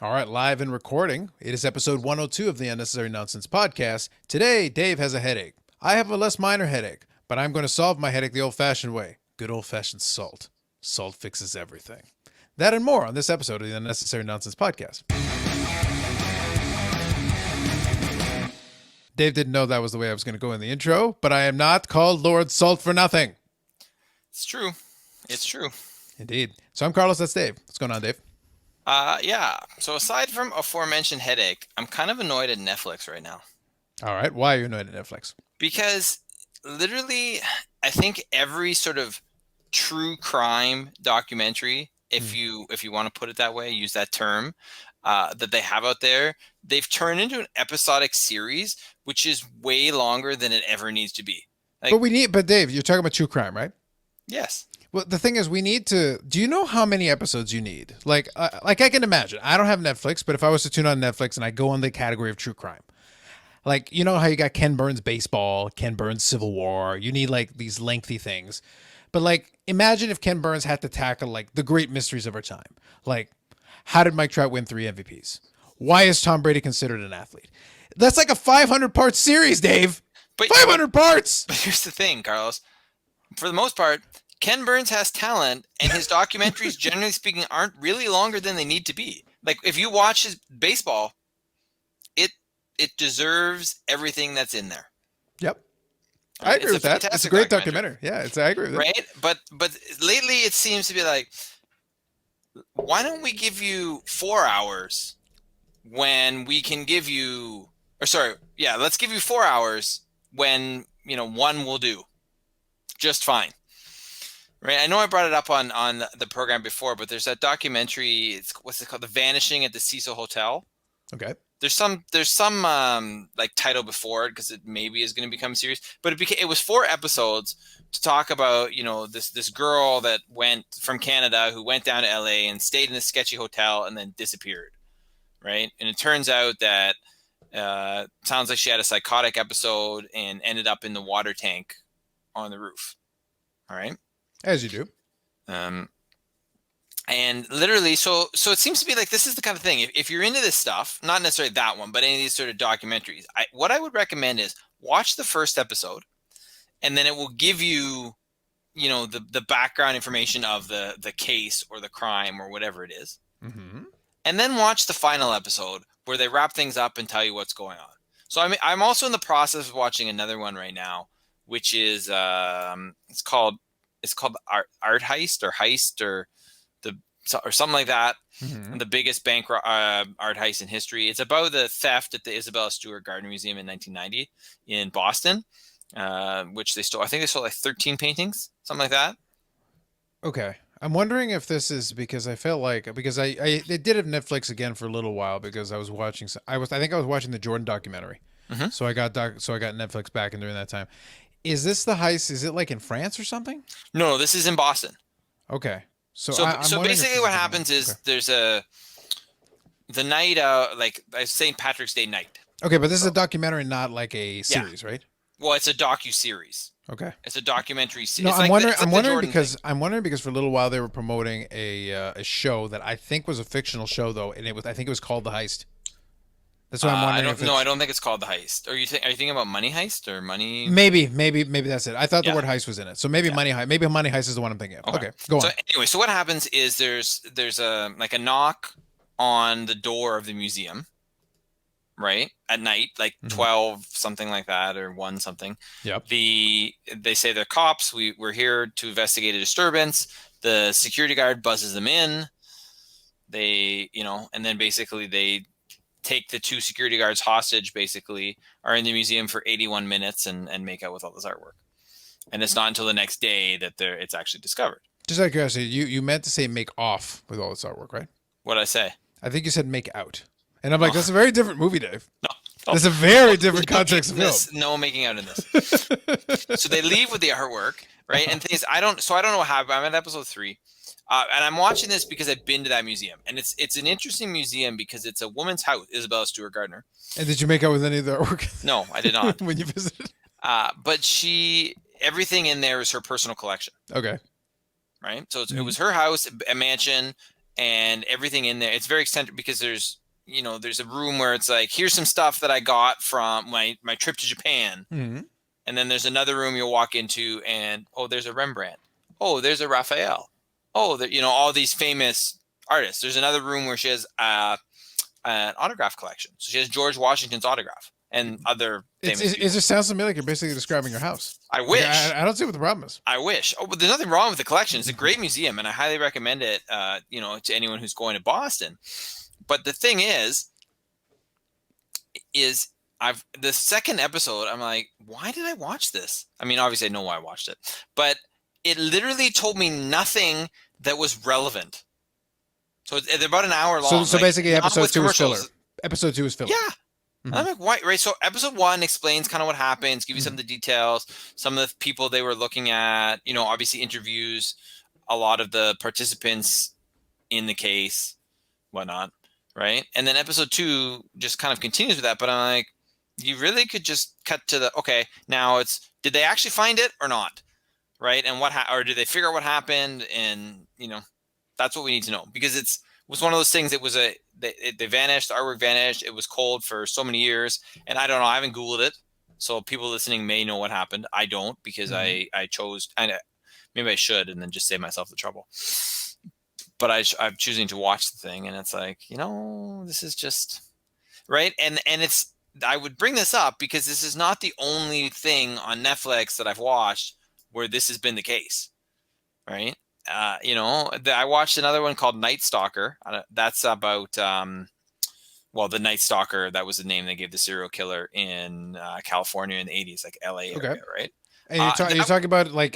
All right, live and recording. It is episode 102 of the Unnecessary Nonsense podcast. Today, Dave has a headache. I have a less minor headache, but I'm going to solve my headache the old-fashioned way. Good old-fashioned salt. Salt fixes everything. That and more on this episode of the Unnecessary Nonsense podcast. Dave didn't know that was the way I was going to go in the intro, but I am not called Lord Salt for nothing. It's true. It's true. Indeed. So I'm Carlos, that's Dave. What's going on, Dave? Yeah. So aside from aforementioned headache, I'm kind of annoyed at Netflix right now. All right. Why are you annoyed at Netflix? Because literally, I think every sort of true crime documentary, if you want to put it that way, use that term, that they have out there, they've turned into an episodic series, which is way longer than it ever needs to be. But Dave, you're talking about true crime, right? Yes. Well, the thing is, we need to. Do you know how many episodes you need? Like I can imagine. I don't have Netflix, but if I was to tune on Netflix and I go on the category of true crime, like you know how you got Ken Burns baseball, Ken Burns Civil War. You need like these lengthy things, but like imagine if Ken Burns had to tackle like the great mysteries of our time, like how did Mike Trout win 3 MVPs? Why is Tom Brady considered an athlete? That's like a 500-part series, Dave. But 500 parts. But here's the thing, Carlos. For the most part, Ken Burns has talent, and his documentaries, generally speaking, aren't really longer than they need to be. Like, if you watch his baseball, it deserves everything that's in there. Yep. I agree with that. It's a great documentary. Yeah, I agree with that. Right? But lately it seems to be like, why don't we give you 4 hours when we can give you, let's give you 4 hours when, one will do just fine. Right. I know I brought it up on the program before, but there's that documentary. What's it called? The Vanishing at the Cecil Hotel. Okay. There's some like title before it because it maybe is going to become a series, but it was 4 episodes to talk about this girl that went from Canada who went down to LA and stayed in a sketchy hotel and then disappeared. Right. And it turns out that sounds like she had a psychotic episode and ended up in the water tank on the roof. All right. As you do. And literally, so it seems to be like this is the kind of thing. If you're into this stuff, not necessarily that one, but any of these sort of documentaries, what I would recommend is watch the first episode, and then it will give you, the background information of the case or the crime or whatever it is. Mm-hmm. And then watch the final episode where they wrap things up and tell you what's going on. So I'm also in the process of watching another one right now, which is it's called Art Heist or something like that. Mm-hmm. The biggest bank art heist in history. It's about the theft at the Isabella Stewart Gardner Museum in 1990 in Boston, which they stole. I think they stole like 13 paintings, something like that. Okay. I'm wondering if this is because I felt like they did have Netflix again for a little while because I was watching. I think I was watching the Jordan documentary. Mm-hmm. So I got Netflix back and during that time. Is this the heist? Is it like in France or something? No, this is in Boston. Okay. So basically what happens is there's the night, like St. Patrick's Day night. Okay, but this is a documentary, not like a series, right? Well, it's a docu-series. Okay. It's a documentary series. No, I'm wondering because for a little while they were promoting a show that I think was a fictional show though, and I think it was called The Heist. That's what I'm wondering. I don't think it's called The Heist. Are you thinking about Money Heist or Money? Maybe that's it. I thought the word heist was in it. So maybe Money Heist. Maybe Money Heist is the one I'm thinking of. Okay, go on. So anyway, so what happens is there's a knock on the door of the museum, right? At night, like 12 something like that or 1 something. Yep. They say they're cops. We're here to investigate a disturbance. The security guard buzzes them in. They, and then basically they take the 2 security guards hostage, basically, are in the museum for 81 minutes and make out with all this artwork. And it's not until the next day that it's actually discovered. Just out of curiosity, you meant to say make off with all this artwork, right? What did I say? I think you said make out. And I'm like, that's a very different movie, Dave. No. That's a very different context of film. No making out in this. So they leave with the artwork, right? And things I don't know what happened. I'm at episode 3. And I'm watching this because I've been to that museum, and it's an interesting museum because it's a woman's house, Isabella Stewart Gardner. And did you make out with any of the artwork? No, I did not. When you visited? But everything in there is her personal collection. Okay. Right. So it was her house, a mansion, and everything in there. It's very eccentric because there's there's a room where it's like, here's some stuff that I got from my trip to Japan. Mm-hmm. And then there's another room you'll walk into and, oh, there's a Rembrandt. Oh, there's a Raphael. Oh, all these famous artists. There's another room where she has an autograph collection. So she has George Washington's autograph and other famous people. It just sounds to me like you're basically describing your house. I wish. I don't see what the problem is. I wish. Oh, but there's nothing wrong with the collection. It's a great museum, and I highly recommend it, to anyone who's going to Boston. But the thing is the second episode, I'm like, why did I watch this? I mean, obviously I know why I watched it, but it literally told me nothing that was relevant. So it's about an hour long. So basically episode 2 is filler. Episode 2 is filler. Yeah. Mm-hmm. I'm like, why? Right. So episode 1 explains kind of what happens, give you some of the details, some of the people they were looking at, obviously interviews a lot of the participants in the case, whatnot. Right. And then episode 2 just kind of continues with that. But I'm like, you really could just cut to okay, now did they actually find it or not? Right. And or did they figure out what happened? And, that's what we need to know, because it was one of those things. It was they vanished. The artwork vanished. It was cold for so many years. And I don't know. I haven't Googled it. So people listening may know what happened. I don't, because I chose, and maybe I should, and then just save myself the trouble. But I'm choosing to watch the thing, and it's like, this is just right. And I would bring this up because this is not the only thing on Netflix that I've watched where this has been the case, right? I watched another one called Night Stalker. That's about, the Night Stalker, that was the name they gave the serial killer in California in the 80s, like LA area, right? And you're talking about like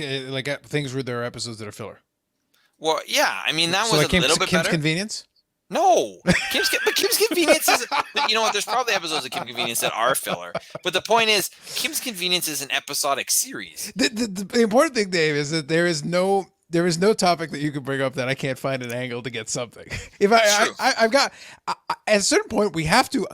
things where there are episodes that are filler. Well, yeah. I mean, that was a little bit Kim's better. Convenience? No. Kim's Convenience is, there's probably episodes of Kim's Convenience that are filler. But the point is, Kim's Convenience is an episodic series. The important thing, Dave, is that there is no topic that you can bring up that I can't find an angle to get something. If I've got at a certain point, we have to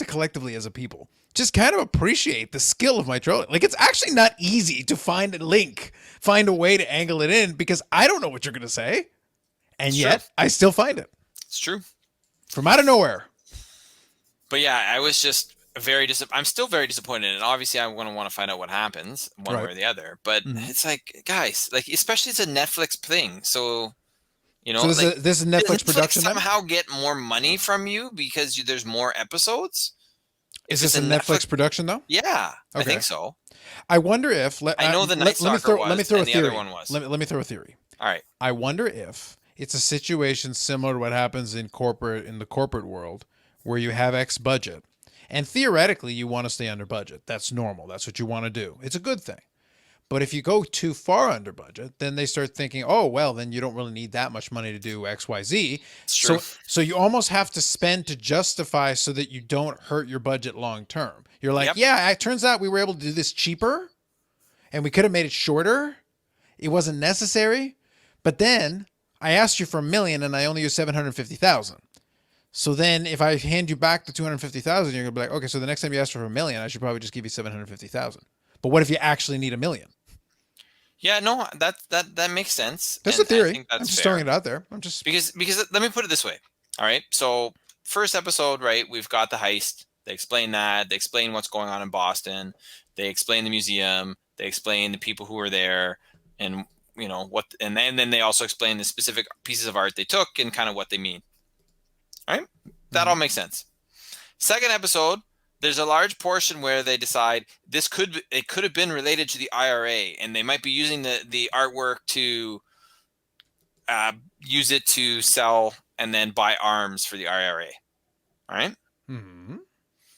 collectively as a people just kind of appreciate the skill of my trolling. Like, it's actually not easy to find a way to angle it in, because I don't know what you're going to say. And yet I still find it. It's true. From out of nowhere. But yeah, I was just I'm still very disappointed. And obviously I'm going to want to find out what happens one way or the other. But it's like, guys, like, especially it's a Netflix thing. So, so this is Netflix production. Somehow get more money from you because there's more episodes. Is this a Netflix production though? Yeah, okay. I think so. I wonder if I know the Night Stalker was, let me throw and a theory. The other one was. Let me throw a theory. All right. I wonder if it's a situation similar to what happens in the corporate world, where you have X budget, and theoretically you want to stay under budget. That's normal. That's what you want to do. It's a good thing. But if you go too far under budget, then they start thinking, oh, well, then you don't really need that much money to do X, Y, Z. So you almost have to spend to justify so that you don't hurt your budget long term. You're like, yeah, it turns out we were able to do this cheaper, and we could have made it shorter. It wasn't necessary. But then I asked you for $1 million and I only used $750,000. So then if I hand you back the $250,000, you're gonna be like, okay, so the next time you ask for $1 million, I should probably just give you $750,000. But what if you actually need $1 million? Yeah, no, that makes sense. That's a theory. I'm just throwing it out there. I'm just because let me put it this way. All right. So first episode, right? We've got the heist. They explain that. They explain what's going on in Boston. They explain the museum. They explain the people who were there, and what. And then they also explain the specific pieces of art they took and kind of what they mean. All right. That all makes sense. Second episode. There's a large portion where they decide it could have been related to the IRA, and they might be using the artwork to use it to sell and then buy arms for the IRA. All right. Mm-hmm.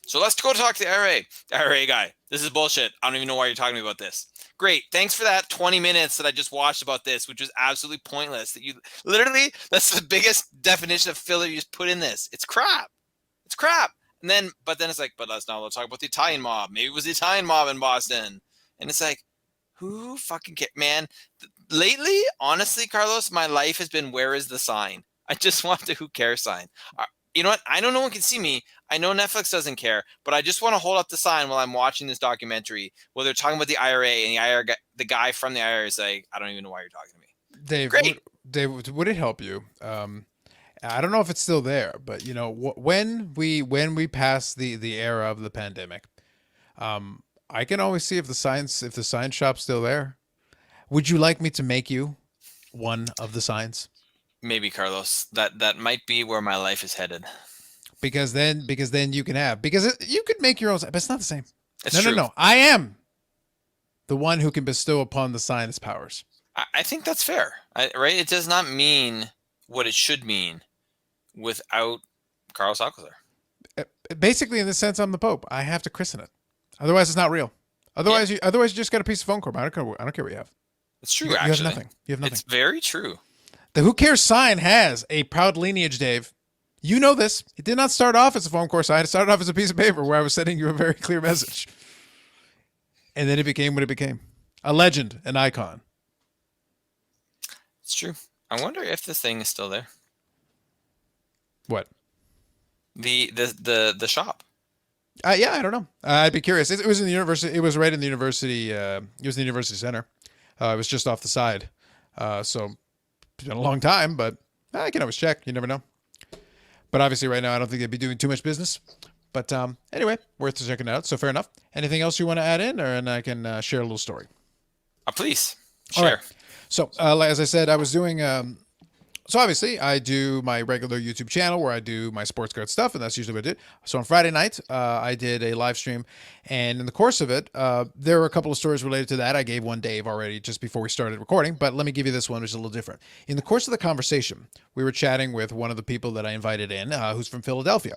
So let's go talk to the IRA. IRA guy, this is bullshit. I don't even know why you're talking to me about this. Great. Thanks for that 20 minutes that I just watched about this, which was absolutely pointless. That's the biggest definition of filler you just put in this. It's crap. It's crap. But then it's like, let's talk about the Italian mob. Maybe it was the Italian mob in Boston. And it's like, who fucking cares? Man, lately, honestly, Carlos, my life has been, where is the sign? I just want the who cares sign. You know what? I know no one can see me. I know Netflix doesn't care, but I just want to hold up the sign while I'm watching this documentary where they're talking about the IRA, and the guy from the IRA is like, I don't even know why you're talking to me. Dave, Great. Dave, would it help you? I don't know if it's still there, but when we pass the era of the pandemic, I can always see if the sign shop's still there. Would you like me to make you one of the signs? Maybe, Carlos. That might be where my life is headed. Because then you can you could make your own sign, but it's not the same. It's true. No. I am the one who can bestow upon the sign its powers. I think that's fair, right? It does not mean what it should mean without Carlos Alcazar. Basically, in this sense, I'm the Pope. I have to christen it. Otherwise, it's not real. Otherwise, you just got a piece of phone cord. I don't care what you have. It's true, you actually. You have nothing. It's very true. The Who Cares sign has a proud lineage, Dave. You know this. It did not start off as a phone cord sign. It started off as a piece of paper where I was sending you a very clear message. And then it became what it became. A legend, an icon. It's true. I wonder if this thing is still there. What? The shop. Yeah, I don't know. I'd be curious. It was in the university. It was right in the university. It was in the university center. It was just off the side. So it's been a long time, but I can always check. You never know. But obviously, right now, I don't think they'd be doing too much business. But anyway, worth checking out. So fair enough. Anything else you want to add in, and I can share a little story? Please share. All right. So as I said, I was doing. So obviously, I do my regular YouTube channel where I do my sports card stuff, and that's usually what I did. So on Friday night, I did a live stream, and in the course of it, there were a couple of stories related to that. I gave one Dave already just before we started recording, but let me give you this one, which is a little different. In the course of the conversation, we were chatting with one of the people that I invited in, who's from Philadelphia.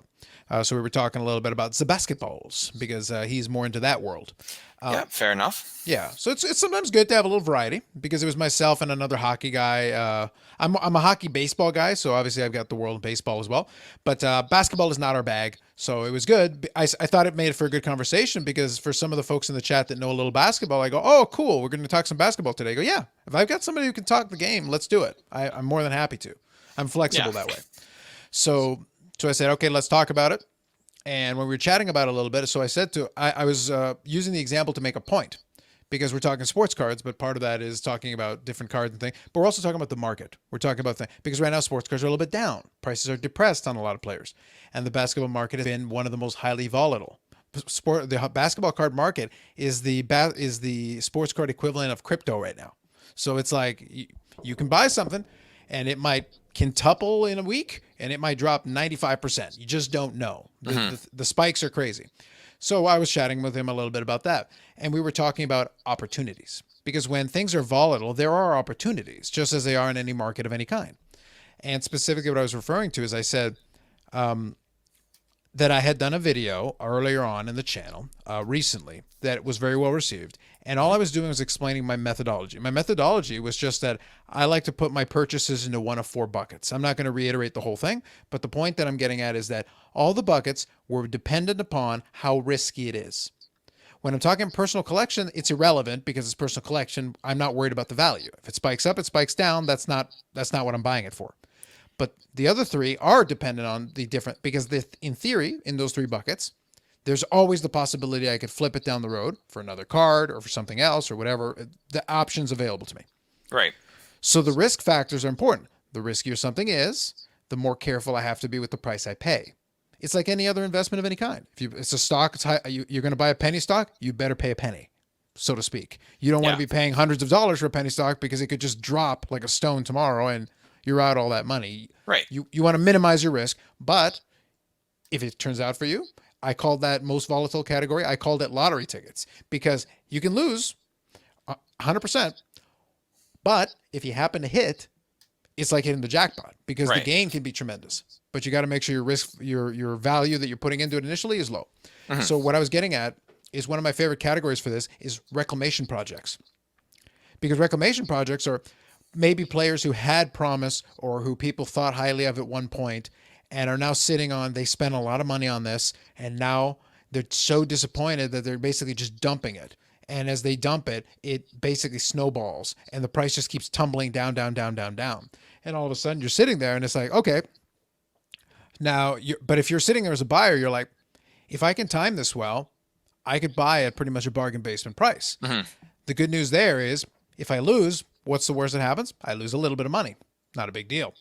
So we were talking a little bit about the basketballs because he's more into that world. Yeah, fair enough. Yeah, so it's sometimes good to have a little variety because it was myself and another hockey guy. I'm a hockey baseball guy, so obviously I've got the world of baseball as well. But basketball is not our bag, so it was good. I thought it made it for a good conversation because for some of the folks in the chat that know a little basketball, I go, oh, cool, we're going to talk some basketball today. I go, yeah, if I've got somebody who can talk the game, let's do it. I'm more than happy to. I'm flexible that way. So I said, okay, let's talk about it. And when we were chatting about it a little bit, so I said I was using the example to make a point because we're talking sports cards, but part of that is talking about different cards and things. But we're also talking about the market. We're talking about things because right now sports cards are a little bit down. Prices are depressed on a lot of players. And the basketball market has been one of the most highly volatile. The basketball card market is the sports card equivalent of crypto right now. So it's like you can buy something and it might quintuple in a week and it might drop 95%. You just don't know. The spikes are crazy. So I was chatting with him a little bit about that. And we were talking about opportunities because when things are volatile, there are opportunities just as they are in any market of any kind. And specifically what I was referring to is I said that I had done a video earlier on in the channel recently that was very well received. And all I was doing was explaining my methodology. My methodology was just that I like to put my purchases into one of 4 buckets. I'm not going to reiterate the whole thing, but the point that I'm getting at is that all the buckets were dependent upon how risky it is. When I'm talking personal collection, it's irrelevant because it's personal collection. I'm not worried about the value. If it spikes up, it spikes down. That's not what I'm buying it for. But the other 3 are dependent on the different, because in theory, in those 3 buckets, there's always the possibility I could flip it down the road for another card or for something else or whatever, the options available to me. Right. So the risk factors are important. The riskier something is, the more careful I have to be with the price I pay. It's like any other investment of any kind. If it's a stock, it's high, you're going to buy a penny stock, you better pay a penny, so to speak. You don't want to be paying hundreds of dollars for a penny stock because it could just drop like a stone tomorrow and you're out all that money. Right. You want to minimize your risk, but if it turns out for you, I called that most volatile category. I called it lottery tickets because you can lose 100%, but if you happen to hit, it's like hitting the jackpot because the gain can be tremendous. But you got to make sure your risk, your value that you're putting into it initially is low. Mm-hmm. So what I was getting at is one of my favorite categories for this is reclamation projects, because reclamation projects are maybe players who had promise or who people thought highly of at one point and are now sitting on, they spent a lot of money on this and now they're so disappointed that they're basically just dumping it. And as they dump it, it basically snowballs and the price just keeps tumbling down, down, down, down, down. And all of a sudden you're sitting there and it's like, okay, now, but if you're sitting there as a buyer, you're like, if I can time this well, I could buy at pretty much a bargain basement price. Mm-hmm. The good news there is if I lose, what's the worst that happens? I lose a little bit of money. Not a big deal.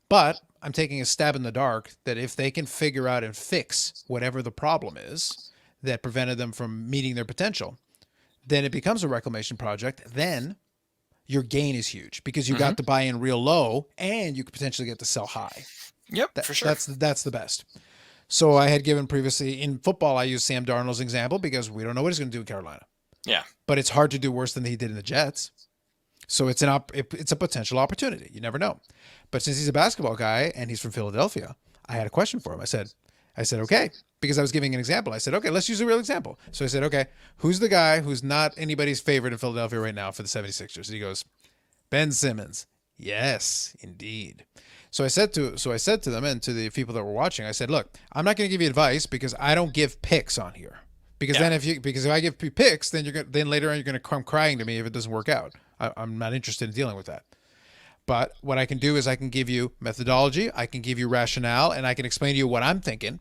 But I'm taking a stab in the dark that if they can figure out and fix whatever the problem is that prevented them from meeting their potential, then it becomes a reclamation project. Then your gain is huge because you got to buy in real low and you could potentially get to sell high. Yep, for sure. That's the best. So I had given previously in football, I used Sam Darnold's example because we don't know what he's going to do in Carolina. Yeah. But it's hard to do worse than he did in the Jets. So it's it's a potential opportunity. You never know. But since he's a basketball guy and he's from Philadelphia, I had a question for him. I said, okay, because I was giving an example. I said, okay, let's use a real example. So I said, okay, who's the guy who's not anybody's favorite in Philadelphia right now for the 76ers? And he goes, Ben Simmons. Yes, indeed. So I said to them and to the people that were watching, I said, look, I'm not going to give you advice because I don't give picks on here. Because then if I give picks, then later on you're going to come crying to me if it doesn't work out. I'm not interested in dealing with that. But what I can do is I can give you methodology, I can give you rationale, and I can explain to you what I'm thinking.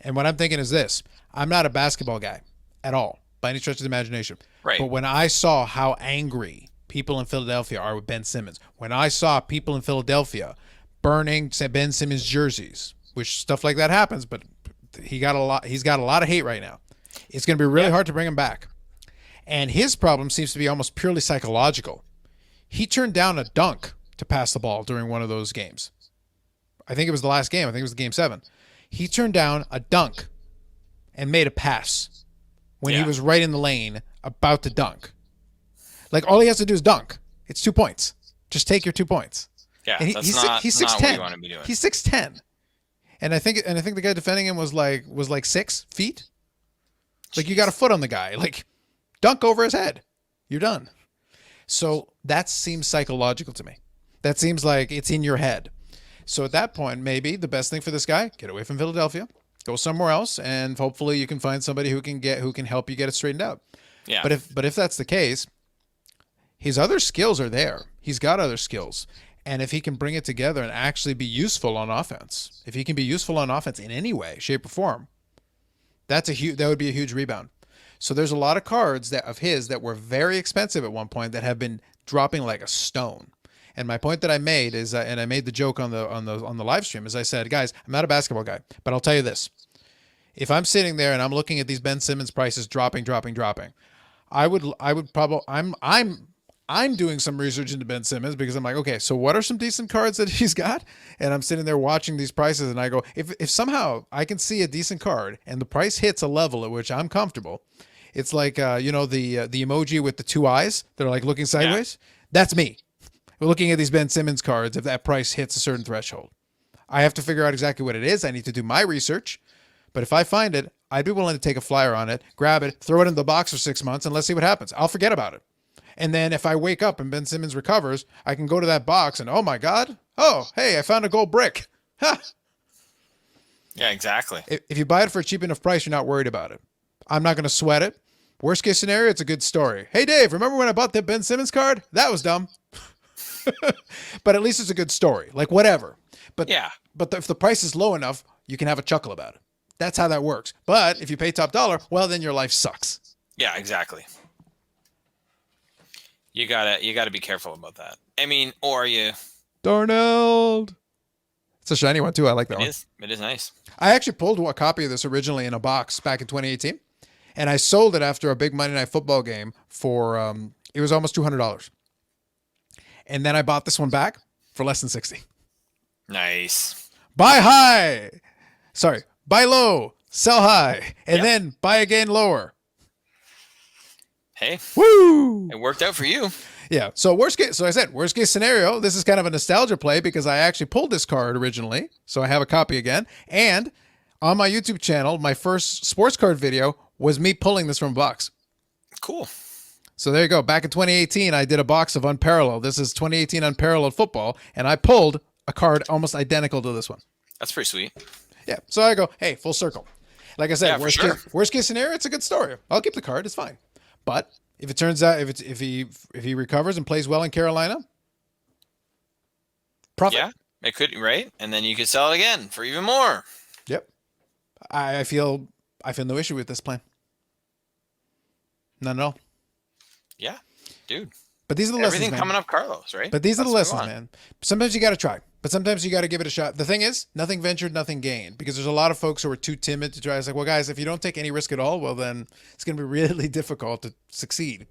And what I'm thinking is this. I'm not a basketball guy at all, by any stretch of the imagination. Right. But when I saw how angry people in Philadelphia are with Ben Simmons, when I saw people in Philadelphia burning Ben Simmons jerseys, which stuff like that happens, but he's got a lot of hate right now. It's going to be really hard to bring him back. And his problem seems to be almost purely psychological. He turned down a dunk to pass the ball during one of those games. I think it was the last game. I think it was Game 7. He turned down a dunk and made a pass when he was right in the lane about to dunk. Like, all he has to do is dunk. It's 2 points. Just take your 2 points. Yeah, and he's 6'10". what you want to be doing. He's 6'10". And I think the guy defending him was like 6 feet. Like, you got a foot on the guy. Like, dunk over his head. You're done. So that seems psychological to me. That seems like it's in your head. So at that point, maybe the best thing for this guy, get away from Philadelphia, go somewhere else, and hopefully you can find somebody who can help you get it straightened out. Yeah. But if that's the case, his other skills are there. He's got other skills. And if he can bring it together and actually be useful on offense, if he can be useful on offense in any way, shape, or form, that would be a huge rebound. So there's a lot of cards of his that were very expensive at one point that have been dropping like a stone. And my point that I made is, and I made the joke on the live stream, is I said, guys, I'm not a basketball guy, but I'll tell you this: if I'm sitting there and I'm looking at these Ben Simmons prices dropping, I would probably I'm doing some research into Ben Simmons because I'm like, okay, so what are some decent cards that he's got? And I'm sitting there watching these prices, and I go, if somehow I can see a decent card and the price hits a level at which I'm comfortable, it's like the emoji with the two eyes that are like looking sideways. Yeah. That's me. We're looking at these Ben Simmons cards. If that price hits a certain threshold, I have to figure out exactly what it is. I need to do my research. But if I find it, I'd be willing to take a flyer on it, grab it, throw it in the box for 6 months, and let's see what happens. I'll forget about it. And then if I wake up and Ben Simmons recovers, I can go to that box and, oh my God, oh, hey, I found a gold brick. Ha! Yeah, exactly. If you buy it for a cheap enough price, you're not worried about it. I'm not going to sweat it. Worst case scenario, it's a good story. Hey, Dave, remember when I bought that Ben Simmons card? That was dumb. But at least it's a good story. Like, whatever. But if the price is low enough, you can have a chuckle about it. That's how that works. But if you pay top dollar, well, then your life sucks. Yeah, exactly. You gotta be careful about that. I mean, or you... Darnold. It's a shiny one, too. I like that one. It is nice. I actually pulled a copy of this originally in a box back in 2018. And I sold it after a big Monday Night Football game for, it was almost $200. And then I bought this one back for less than $60. Nice. Buy high. Sorry. Buy low. Sell high. And then buy again lower. Hey. Woo! It worked out for you. Yeah. So worst case scenario, this is kind of a nostalgia play because I actually pulled this card originally. So I have a copy again. And on my YouTube channel, my first sports card video was me pulling this from a box. Cool. So there you go. Back in 2018, I did a box of Unparalleled. This is 2018 Unparalleled Football, and I pulled a card almost identical to this one. That's pretty sweet. Yeah. So I go, hey, full circle. Like I said, worst case scenario, it's a good story. I'll keep the card. It's fine. But if it turns out if he recovers and plays well in Carolina, profit. Yeah, it could, right? And then you could sell it again for even more. Yep. I feel no issue with this plan. None at all. Yeah, dude. But these are the lessons, everything man. coming up Carlos, right? But these are the lessons, man. Sometimes you got to try. But sometimes you got to give it a shot. The thing is, nothing ventured, nothing gained, because there's a lot of folks who are too timid to try. It's like, well, guys, if you don't take any risk at all, well, then it's going to be really difficult to succeed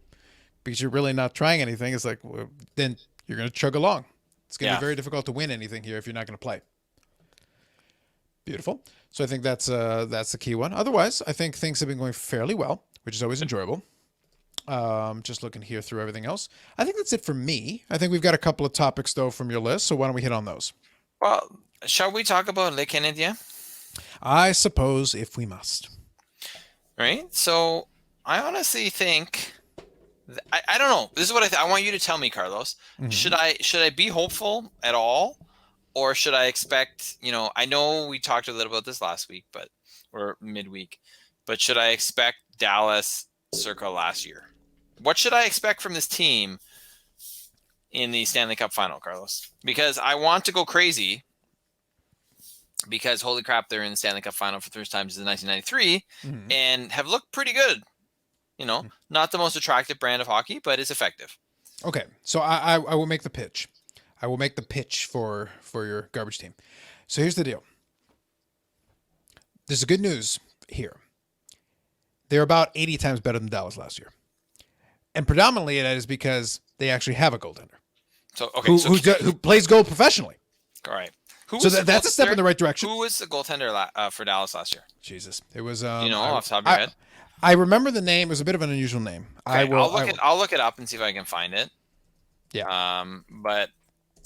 because you're really not trying anything. It's like, well, then you're going to chug along. It's going to be very difficult to win anything here if you're not going to play. Beautiful. So I think that's the key one. Otherwise, I think things have been going fairly well, which is always enjoyable. Just looking here through everything else. I think that's it for me. I think we've got a couple of topics, though, from your list. So why don't we hit on those? Well, shall we talk about Les Canadiens? I suppose if we must. Right? So I honestly think... I don't know. This is what I want you to tell me, Carlos. Mm-hmm. Should I be hopeful at all? Or should I expect, I know we talked a little about this last week, or midweek, but should I expect Dallas circa last year? What should I expect from this team in the Stanley Cup final, Carlos? Because I want to go crazy because holy crap, they're in the Stanley Cup final for the first time since 1993 and have looked pretty good. Not the most attractive brand of hockey, but it's effective. Okay, so I will make the pitch. I will make the pitch for your garbage team. So here's the deal. There's the good news here. They're about 80 times better than Dallas last year. And predominantly that is because they actually have a goaltender. So okay, who plays goal professionally. All right. That's a step in the right direction. Who was the goaltender for Dallas last year? Jesus. It was off the top of your head? I remember the name. It was a bit of an unusual name. Okay, I'll look it up and see if I can find it. Yeah. But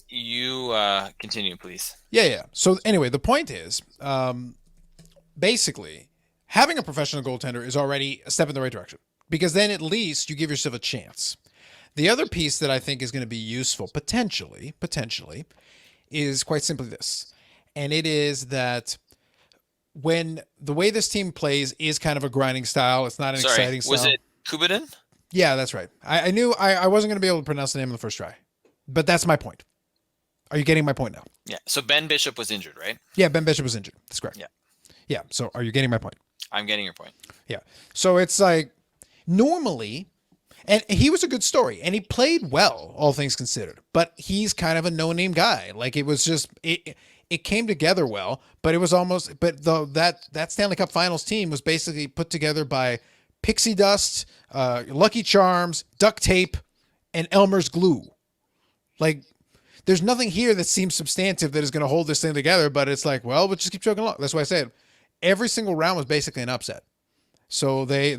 you continue, please. Yeah. So anyway, the point is, basically, having a professional goaltender is already a step in the right direction because then at least you give yourself a chance. The other piece that I think is going to be useful, potentially, is quite simply this. And it is that when the way this team plays is kind of a grinding style, it's not an exciting style. Was it Kubadin? Yeah, that's right. I knew I wasn't going to be able to pronounce the name on the first try, but that's my point. Are you getting my point now? Yeah. So Ben Bishop was injured, right? Yeah, Ben Bishop was injured. That's correct. Yeah. Yeah. So are you getting my point? I'm getting your point. Yeah. So it's like normally, and he was a good story and he played well, all things considered, but he's kind of a no-name guy. Like it was just, it came together well, but it was almost, that Stanley Cup Finals team was basically put together by pixie dust, Lucky Charms, duct tape, and Elmer's glue. Like, there's nothing here that seems substantive that is going to hold this thing together, but it's like, well, we'll just keep chugging along. That's why I said every single round was basically an upset. So they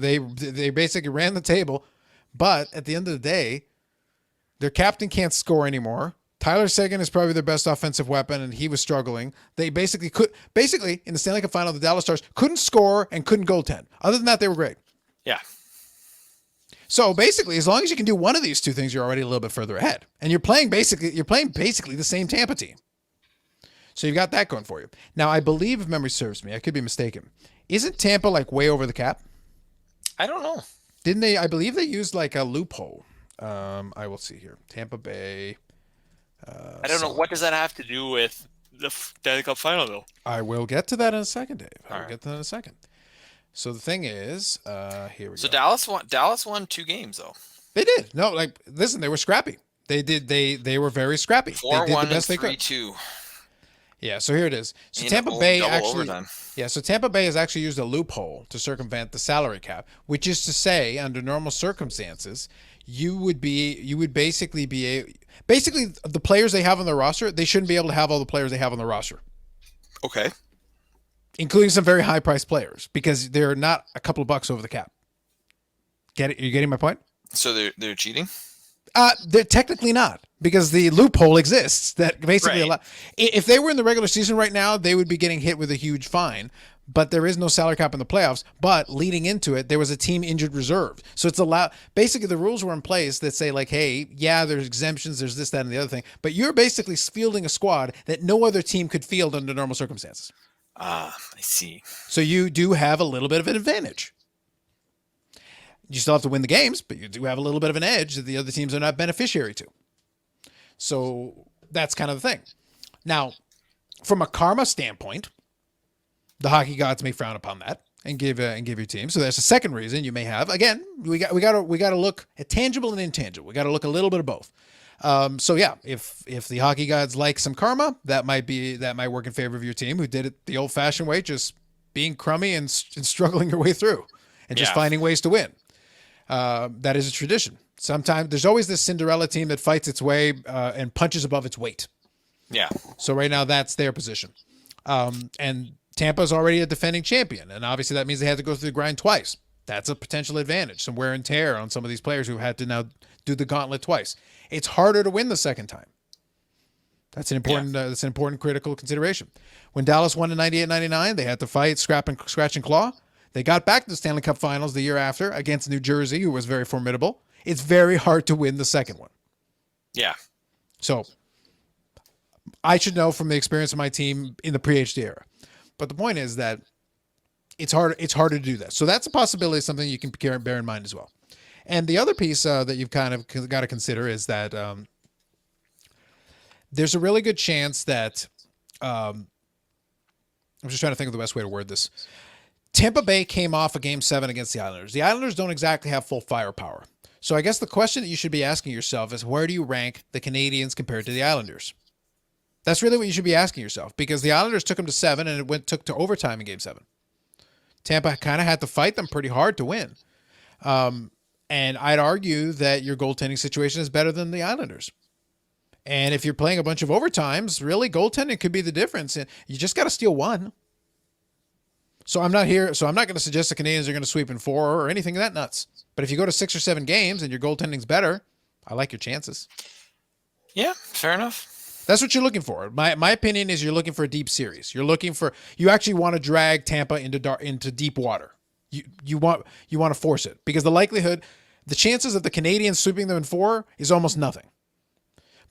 basically ran the table, but at the end of the day, their captain can't score anymore. Tyler Seguin is probably their best offensive weapon, and he was struggling. They basically in the Stanley Cup Final, the Dallas Stars couldn't score and couldn't goaltend. Other than that, they were great. Yeah. So basically, as long as you can do one of these two things, you're already a little bit further ahead. And you're playing basically the same Tampa team. So you've got that going for you. Now, I believe, if memory serves me, I could be mistaken. Isn't Tampa like way over the cap? I don't know. Didn't they? I believe they used like a loophole. I will see here. Tampa Bay. I don't know. What does that have to do with the Stanley Cup Final, though? I will get to that in a second, Dave. All right. Get to that in a second. So the thing is, here we go. So Dallas won 2 games, though. They did. No, like, listen, they were scrappy. They did. They were very scrappy. 4-1 they did the best and they could. 3-2. Yeah, so here it is. So Tampa Bay actually, overtime. yeah, so Tampa Bay has actually used a loophole to circumvent the salary cap, which is to say, under normal circumstances, you would basically the players they have on their roster, they shouldn't be able to have all the players they have on the roster. Okay. Including some very high priced players because they're not a couple of bucks over the cap. Get it? Are you getting my point? So they're cheating? They're technically not because the loophole exists that basically Right. If they were in the regular season right now, they would be getting hit with a huge fine. But there is no salary cap in the playoffs. But leading into it, there was a team injured reserve. So it's allowed. Basically, the rules were in place that say like, hey, yeah, there's exemptions, there's this, that, and the other thing. But you're basically fielding a squad that no other team could field under normal circumstances. I see. So you do have a little bit of an advantage. You still have to win the games, but you do have a little bit of an edge that the other teams are not beneficiary to. So that's kind of the thing. Now, from a karma standpoint, the hockey gods may frown upon that and give your team. So that's a second reason you may have. Again, we got to look at tangible and intangible. We got to look a little bit of both. So yeah, if the hockey gods like some karma, that might work in favor of your team who did it the old-fashioned way, just being crummy and struggling your way through, and just finding ways to win. That is a tradition. Sometimes there's always this Cinderella team that fights its way and punches above its weight. Yeah. So right now that's their position. And Tampa's already a defending champion, and obviously that means they had to go through the grind twice. That's a potential advantage, some wear and tear on some of these players who had to now do the gauntlet twice. It's harder to win the second time. That's an important critical consideration. When Dallas won in 98-99, they had to fight, scratch and claw. They got back to the Stanley Cup Finals the year after against New Jersey, who was very formidable. It's very hard to win the second one. Yeah. So I should know from the experience of my team in the pre-HD era. But the point is that it's harder to do that. So that's a possibility, something you can bear in mind as well. And the other piece that you've kind of got to consider is that there's a really good chance that I'm just trying to think of the best way to word this. Tampa Bay came off a Game 7 against the Islanders. The Islanders don't exactly have full firepower. So I guess the question that you should be asking yourself is, where do you rank the Canadiens compared to the Islanders? That's really what you should be asking yourself, because the Islanders took them to 7 and it took to overtime in Game 7. Tampa kind of had to fight them pretty hard to win. And I'd argue that your goaltending situation is better than the Islanders. And if you're playing a bunch of overtimes, really goaltending could be the difference. You just got to steal one. So I'm not going to suggest the Canadiens are going to sweep in 4 or anything that nuts. But if you go to 6 or 7 games and your goaltending's better, I like your chances. Yeah, fair enough. That's what you're looking for. My opinion is you're looking for a deep series. You actually want to drag Tampa into deep water. You want to force it, because the chances of the Canadiens sweeping them in 4 is almost nothing.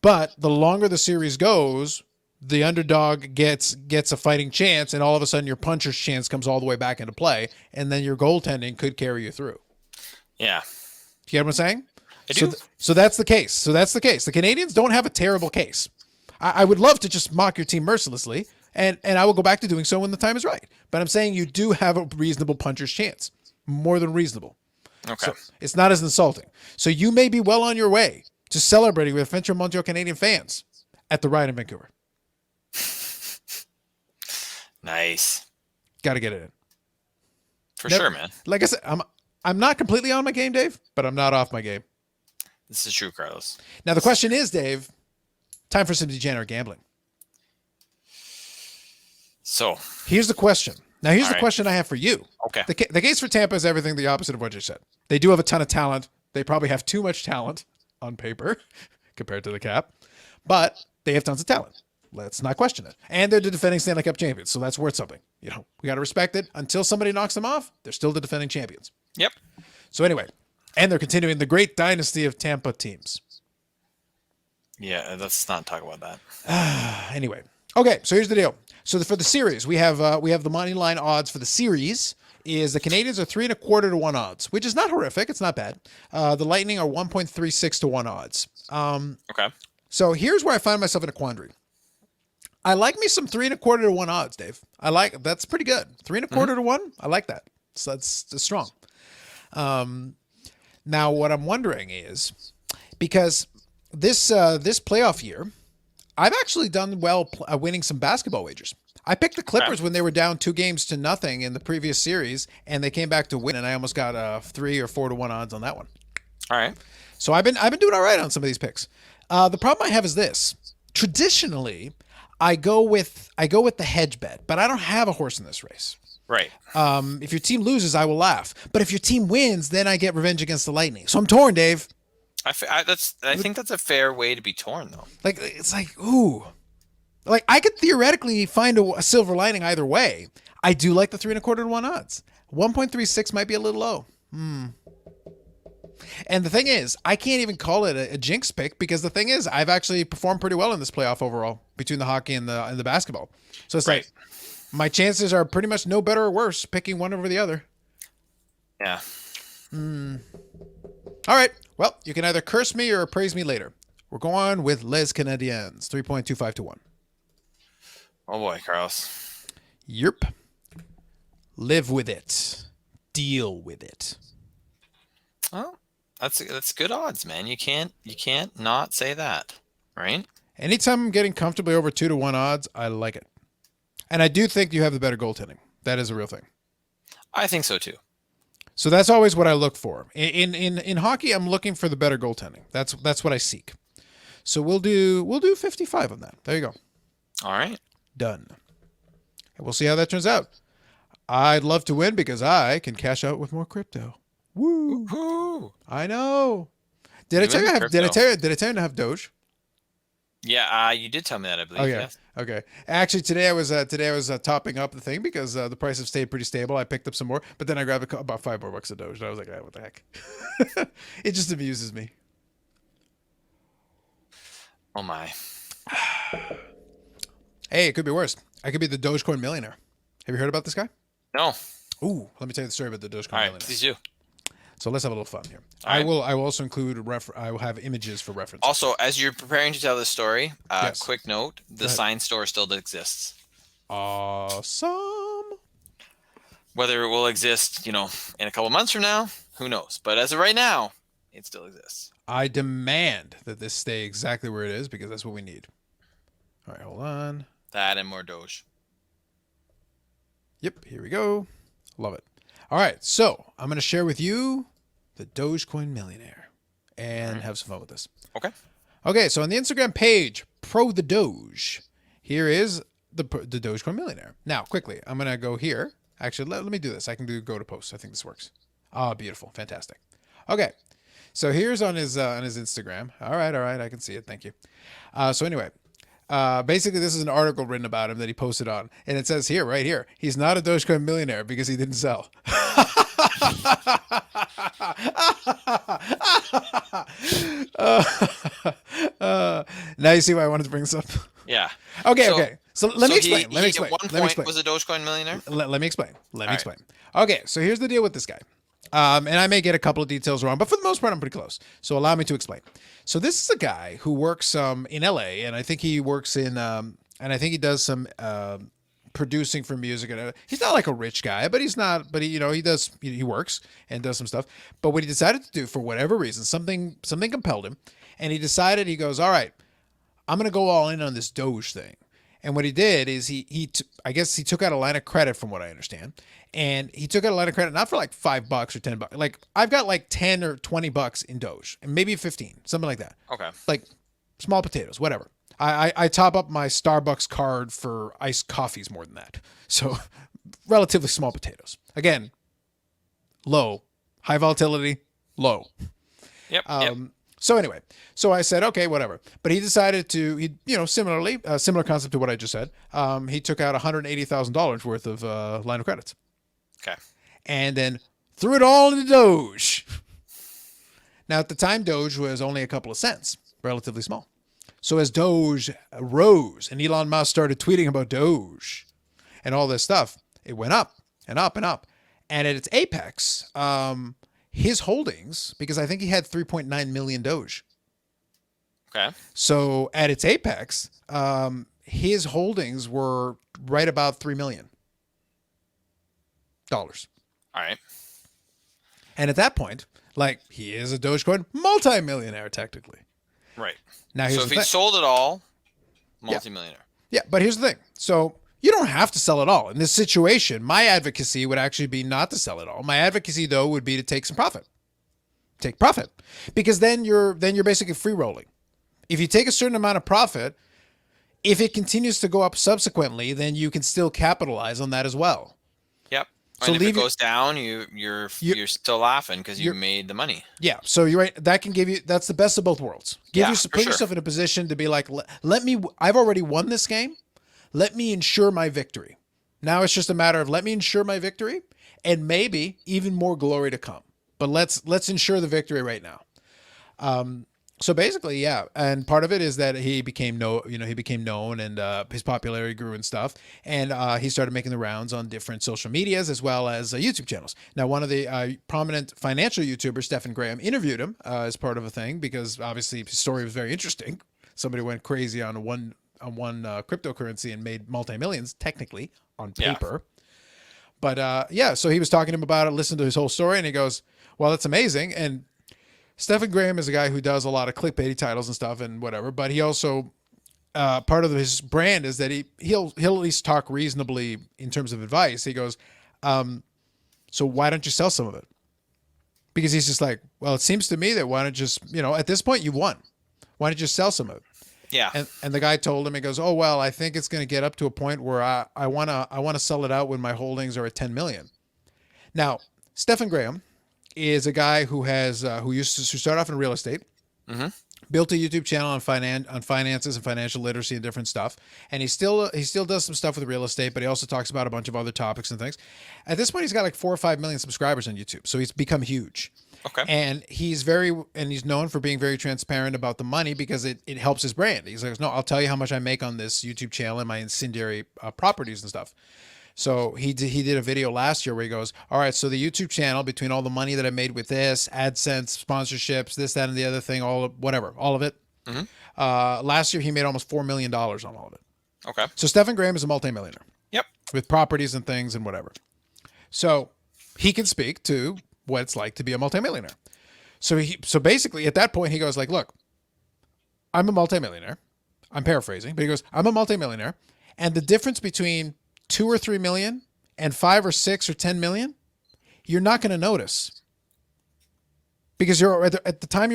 But the longer the series goes, the underdog gets a fighting chance, and all of a sudden your puncher's chance comes all the way back into play, and then your goaltending could carry you through. Yeah. Do you get what I'm saying? I do. So that's the case. The Canadiens don't have a terrible case. I would love to just mock your team mercilessly, and I will go back to doing so when the time is right. But I'm saying you do have a reasonable puncher's chance. More than reasonable. Okay. So it's not as insulting. So you may be well on your way to celebrating with a Montreal Canadiens fans at the ride in Vancouver. Nice. Got to get it in. For sure, man. Like I said, I'm not completely on my game, Dave, but I'm not off my game. This is true, Carlos. Now the question is, Dave, time for some degenerate gambling. So here's the question. Now here's the question I have for you. Okay. The case for Tampa is everything the opposite of what you said. They do have a ton of talent. They probably have too much talent on paper compared to the Cap, but they have tons of talent. Let's not question it. And they're the defending Stanley Cup champions, so that's worth something. We got to respect it. Until somebody knocks them off, they're still the defending champions. Yep. So anyway, and they're continuing the great dynasty of Tampa teams. Yeah, let's not talk about that. Anyway, okay. So here's the deal. So for the series, we have the money line odds for the series is the Canadiens are 3.25 to 1 odds, which is not horrific. It's not bad. The Lightning are 1.36 to 1 odds. Okay. So here's where I find myself in a quandary. I like me some 3.25 to 1 odds, Dave. That's pretty good. 3.25 to 1. I like that. So that's strong. Now what I'm wondering is, because this playoff year, I've actually done well winning some basketball wagers. I picked the Clippers when they were down 2-0 in the previous series, and they came back to win, and I almost got 3 or 4 to 1 odds on that one. All right. So I've been doing all right on some of these picks. The problem I have is this. Traditionally, I go with the hedge bet, but I don't have a horse in this race. Right. If your team loses, I will laugh. But if your team wins, then I get revenge against the Lightning. So I'm torn, Dave. I think that's a fair way to be torn, though. Like, it's like, ooh. Like, I could theoretically find a silver lining either way. I do like the 3.25 to 1 odds. 1.36 might be a little low. And the thing is, I can't even call it a jinx pick, because the thing is, I've actually performed pretty well in this playoff overall between the hockey and the basketball. So it's like my chances are pretty much no better or worse picking one over the other. Yeah. All right. Well, you can either curse me or praise me later. We're going with Les Canadiens, 3.25 to 1. Oh boy, Carlos. Yerp. Live with it. Deal with it. Well, That's good odds, man. You can't not say that, right? Anytime I'm getting comfortably over 2-1 odds, I like it. And I do think you have the better goaltending. That is a real thing. I think so too. So that's always what I look for. In hockey, I'm looking for the better goaltending. That's what I seek. So we'll do 55 on that. There you go. All right. Done. And we'll see how that turns out. I'd love to win because I can cash out with more crypto. Woo! Woo. I know. Did I tell you to have Doge? Yeah, you did tell me that, I believe. Okay. Yes. Okay. Actually, today I was topping up the thing because the price have stayed pretty stable. I picked up some more, but then I grabbed about $5 more of Doge. And I was like, what the heck? It just amuses me. Oh my. Hey, it could be worse. I could be the Dogecoin Millionaire. Have you heard about this guy? No. Ooh, let me tell you the story about the Dogecoin All right, Millionaire. please do. So let's have a little fun here. All I right. will also include I will have images for reference. Also, as you're preparing to tell this story, Yes. quick note: the sign store still exists. Awesome. Whether it will exist, in a couple months from now, who knows? But as of right now, it still exists. I demand that this stay exactly where it is because that's what we need. All right, hold on. That and more Doge. Yep, here we go. Love it. All right, so I'm going to share with you the Dogecoin Millionaire and have some fun with this. Okay. Okay, so on the Instagram page, Pro the Doge, here is the Dogecoin Millionaire. Now, quickly, I'm going to go here. Actually, let me do this. I can go to post. I think this works. Oh, beautiful. Fantastic. Okay, so here's on his Instagram. All right, I can see it. Thank you. So anyway, basically, this is an article written about him that he posted on, and it says here, right here, he's not a Dogecoin millionaire because he didn't sell. Now you see why I wanted to bring this up. Yeah. Okay. So let me explain. He at one point was a Dogecoin millionaire. Let me explain. Okay, so here's the deal with this guy. And I may get a couple of details wrong, but for the most part, I'm pretty close. So allow me to explain. So this is a guy who works in LA, and I think he works in, and I think he does some producing for music. And he's not like a rich guy, but he's not. But he works and does some stuff. But what he decided to do, for whatever reason, something compelled him, and he decided, he goes, all right, I'm gonna go all in on this Doge thing. And what he did is I guess he took out a line of credit, from what I understand. And he took out a line of credit, not for like $5 or $10. Like, I've got like 10 or $20 in Doge, and maybe 15, something like that. Okay. Like small potatoes, whatever. I top up my Starbucks card for iced coffees more than that. So relatively small potatoes. Again, low. High volatility, low. Yep. So anyway, I said, okay, whatever. But he decided to, similarly, similar concept to what I just said. He took out $180,000 worth of line of credits. Okay. And then threw it all into Doge. Now, at the time, Doge was only a couple of cents, relatively small. So as Doge rose and Elon Musk started tweeting about Doge and all this stuff, it went up and up and up. And at its apex, his holdings, because I think he had 3.9 million Doge. Okay. So at its apex, his holdings were right about $3 million. All right. And at that point, like, he is a Dogecoin multimillionaire, technically. Right. Now, here's so if he sold it all, multimillionaire. Yeah, but here's the thing. So you don't have to sell it all. In this situation, my advocacy would actually be not to sell it all. My advocacy, though, would be to take some profit. Take profit. Because then you're basically free rolling. If you take a certain amount of profit, if it continues to go up subsequently, then you can still capitalize on that as well. Yep. So and if it goes down, you're still laughing because you made the money. Yeah. So you're right. That can give you, that's the best of both worlds. Put yourself in a position to be like, I've already won this game. Let me ensure my victory. Now it's just a matter of, let me ensure my victory and maybe even more glory to come. But let's ensure the victory right now. So basically, yeah, and part of it is that he became known, and his popularity grew and stuff, and he started making the rounds on different social medias as well as YouTube channels. Now, one of the prominent financial YouTubers, Stephen Graham, interviewed him as part of a thing because obviously his story was very interesting. Somebody went crazy on one cryptocurrency and made multi-millions, technically on paper. But so he was talking to him about it, listened to his whole story, and he goes, "Well, that's amazing." And Stephen Graham is a guy who does a lot of clickbaity titles and stuff and whatever, but he also part of his brand is that he'll at least talk reasonably in terms of advice. He goes, so why don't you sell some of it? Because he's just like, well, it seems to me that why don't just, at this point you've won. Why don't you just sell some of it? Yeah. And the guy told him, he goes, oh, well, I think it's going to get up to a point where I want to sell it out when my holdings are at 10 million. Now, Stephen Graham is a guy who started off in real estate, built a YouTube channel on finances and financial literacy and different stuff. And he still does some stuff with real estate, but he also talks about a bunch of other topics and things. At this point, he's got like 4 or 5 million subscribers on YouTube. So he's become huge. Okay. And he's known for being very transparent about the money because it helps his brand. He's like, no, I'll tell you how much I make on this YouTube channel and my incendiary properties and stuff. So he did a video last year where he goes, all right, so the YouTube channel, between all the money that I made with this, AdSense, sponsorships, this, that, and the other thing, all of it. Last year he made almost $4 million on all of it. Okay. So Stephen Graham is a multimillionaire. Yep. With properties and things and whatever. So he can speak to what it's like to be a multimillionaire. So basically at that point he goes like, look, I'm a multimillionaire. I'm paraphrasing, but he goes, I'm a multimillionaire. And the difference between 2 or 3 million and 5 or 6 or 10 million, you're not going to notice because you're at the time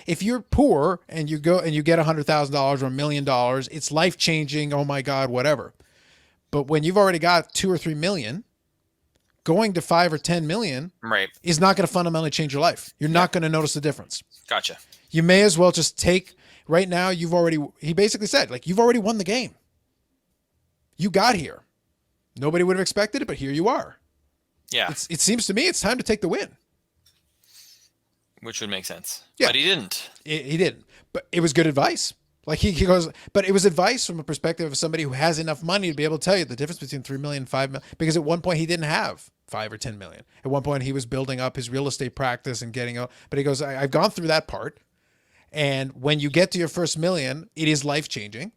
if you're poor and you go and you get $100,000 or $1 million, it's life changing. Oh my God, whatever. But when you've already got 2 or 3 million, going to 5 or 10 million is not going to fundamentally change your life. You're not going to notice the difference. Gotcha. You may as well just take right now. He basically said, like, you've already won the game. You got here. Nobody would have expected it, but here you are. Yeah. It seems to me it's time to take the win. Which would make sense. Yeah. But he didn't. He didn't. But it was good advice. Like he goes, but it was advice from a perspective of somebody who has enough money to be able to tell you the difference between 3 million and 5 million. Because at one point he didn't have 5 or 10 million. At one point he was building up his real estate practice and getting out. But he goes, I've gone through that part. And when you get to your first million, it is life changing.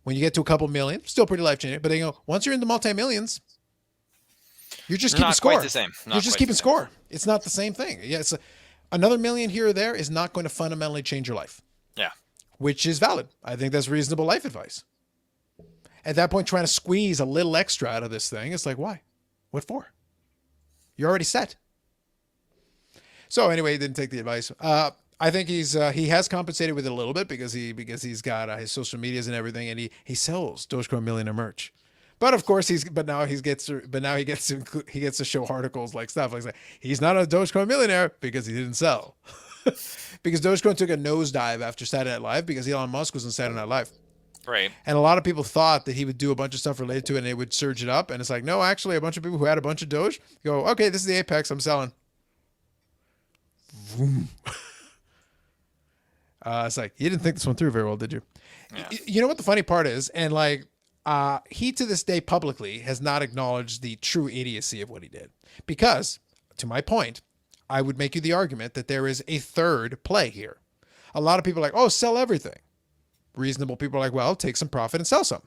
When you get to a couple million, still pretty life changing. But then once you're into multi-millions, you're just keeping score. Not quite the same. You're just keeping score. It's not the same thing. Yeah, another million here or there is not going to fundamentally change your life. Yeah. Which is valid. I think that's reasonable life advice. At that point, trying to squeeze a little extra out of this thing, it's like, why? What for? You're already set. So anyway, he didn't take the advice. I think he has compensated with it a little bit because he's got his social medias and everything, and he sells Dogecoin Millionaire merch. But of course he gets to show articles like stuff like that. He's not a Dogecoin millionaire because he didn't sell. Because Dogecoin took a nosedive after Saturday Night Live because Elon Musk was on Saturday Night Live. Right. And a lot of people thought that he would do a bunch of stuff related to it and it would surge it up. And it's like, no, actually a bunch of people who had a bunch of Doge go, okay, this is the apex, I'm selling. Vroom. It's like, you didn't think this one through very well, did you? Yeah. You know what the funny part is? And like, he to this day publicly has not acknowledged the true idiocy of what he did. Because, to my point, I would make you the argument that there is a third play here. A lot of people are like, oh, sell everything. Reasonable people are like, well, take some profit and sell some.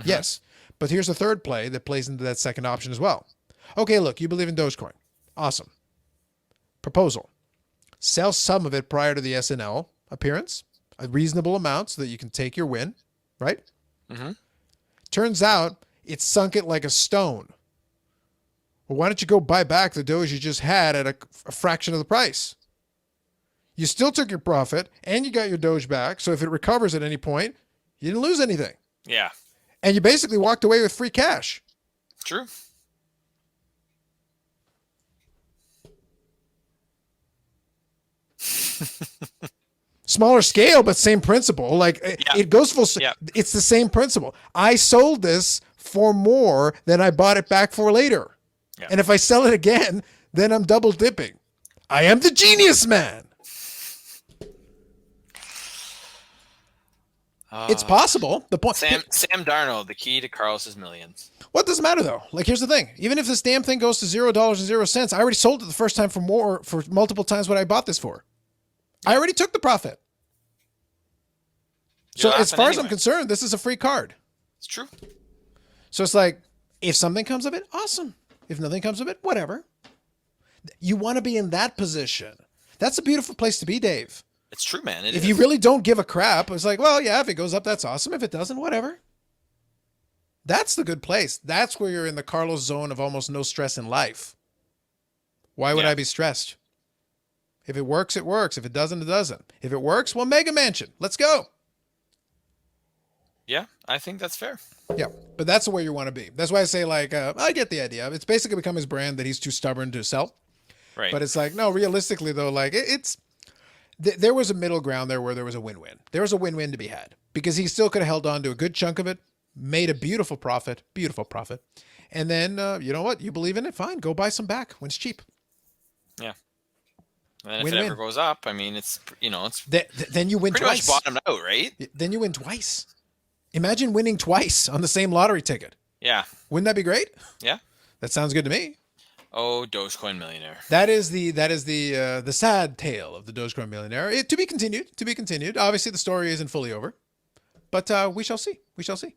Yes. But here's a third play that plays into that second option as well. Okay, look, you believe in Dogecoin. Awesome. Proposal. Sell some of it prior to the SNL appearance, a reasonable amount so that you can take your win, right? Turns out it sunk it like a stone. Well, why don't you go buy back the Doge you just had at a fraction of the price? You still took your profit and you got your Doge back. So if it recovers at any point, you didn't lose anything. Yeah. And you basically walked away with free cash. True. Smaller scale, but same principle. Like it goes full. It's the same principle. I sold this for more than I bought it back for later. Yeah. And if I sell it again, then I'm double dipping. I am the genius man. It's possible. The point. Sam Darnold, the key to Carlos's millions. What does it matter though? Like, here's the thing. Even if this damn thing goes to $0.00, I already sold it the first time for multiple times what I bought this for. I already took the profit. So as far as I'm concerned, this is a free card. It's true. So it's like, if something comes of it, awesome. If nothing comes of it, whatever. You want to be in that position. That's a beautiful place to be, Dave. It's true, man. If you really don't give a crap, it's like, well, yeah, if it goes up, that's awesome. If it doesn't, whatever. That's the good place. That's where you're in the Carlos zone of almost no stress in life. Why would I be stressed? If it works, it works. If it doesn't, it doesn't. If it works, well, mega mansion. Let's go. Yeah, I think that's fair. Yeah, but that's the way you want to be. That's why I say, like, I get the idea. It's basically become his brand that he's too stubborn to sell. Right. But it's like, no, realistically, though, like, there was a middle ground there where there was a win-win. There was a win-win to be had because he still could have held on to a good chunk of it, made a beautiful profit. And then, you know what? You believe in it? Fine. Go buy some back when it's cheap. Yeah. And then if Win-win. it ever goes up, I mean, it's Then you win pretty twice. much bottomed out, right? Then you win twice. Imagine winning twice on the same lottery ticket. Yeah. Wouldn't that be great? Yeah. That sounds good to me. Oh, Dogecoin Millionaire. That is the sad tale of the Dogecoin Millionaire. To be continued. To be continued. Obviously, the story isn't fully over, but we shall see. We shall see.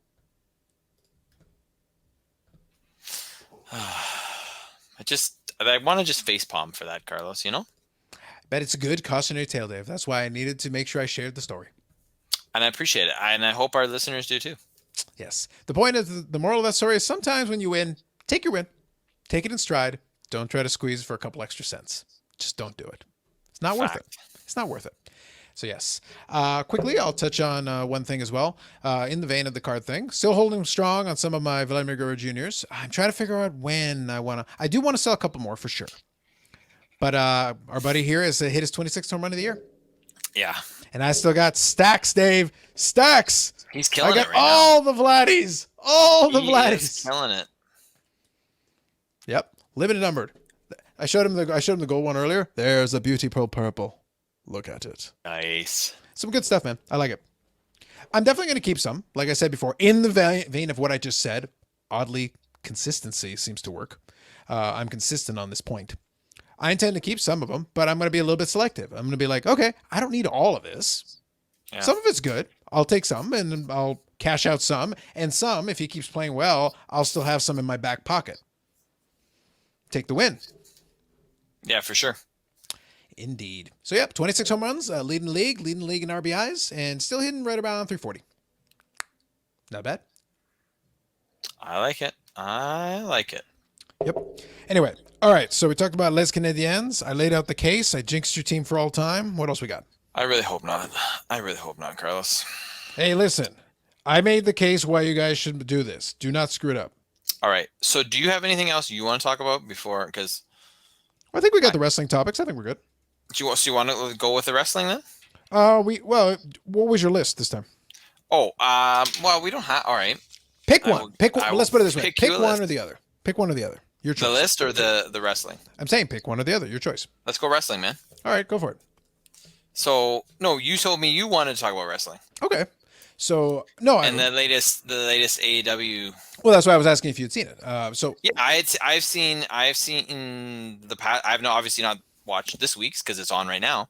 I want to just face palm for that, Carlos. You know. Bet it's a good cautionary tale, Dave. That's why I needed to make sure I shared the story. And I appreciate it, and I hope our listeners do too. Yes. The point of the moral of that story is sometimes when you win, take your win, take it in stride. Don't try to squeeze for a couple extra cents. Just don't do it. It's not worth it. It's not worth it. So yes. Quickly, I'll touch on one thing as well. In the vein of the card thing, still holding strong on some of my Vladimir Guerrero Juniors. I'm trying to figure out when I do want to sell a couple more for sure. But our buddy here has hit his 26th home run of the year. Yeah. And I still got stacks, Dave. Stacks. He's killing it right all the Vladdies. All the Vladdies. He's killing it. Yep. Limited numbered. I showed him the gold one earlier. There's a beauty pearl purple. Look at it. Nice. Some good stuff, man. I like it. I'm definitely going to keep some. Like I said before, in the vein of what I just said, oddly, consistency seems to work. I'm consistent on this point. I intend to keep some of them, but I'm going to be a little bit selective. I'm going to be like, okay, I don't need all of this. Yeah. Some of it's good. I'll take some and I'll cash out some. And some, if he keeps playing well, I'll still have some in my back pocket. Take the win. Yeah, for sure. Indeed. So, yep, 26 home runs, leading the league in RBIs, and still hitting right around 340. Not bad. I like it. Yep. Anyway, all right, so we talked about Les Canadiens. I laid out the case. I jinxed your team for all time. What else we got? I really hope not, Carlos. Hey, listen. I made the case why you guys should do this. Do not screw it up. All right. So do you have anything else you want to talk about before? Because I think we got the wrestling topics. I think we're good. Do you want to go with the wrestling then? What was your list this time? Oh, well, we don't have. All right. Pick one. Pick one. Let's put it this way. Pick one list. or the other. Pick one or the other. Your choice. The list or the wrestling? I'm saying pick one or the other. Your choice. Let's go wrestling, man. All right, go for it. So, no, you told me you wanted to talk about wrestling. Okay. So, no. And the latest AEW. Well, that's why I was asking if you'd seen it. Yeah, I've seen the past. I've obviously not watched this week's because it's on right now,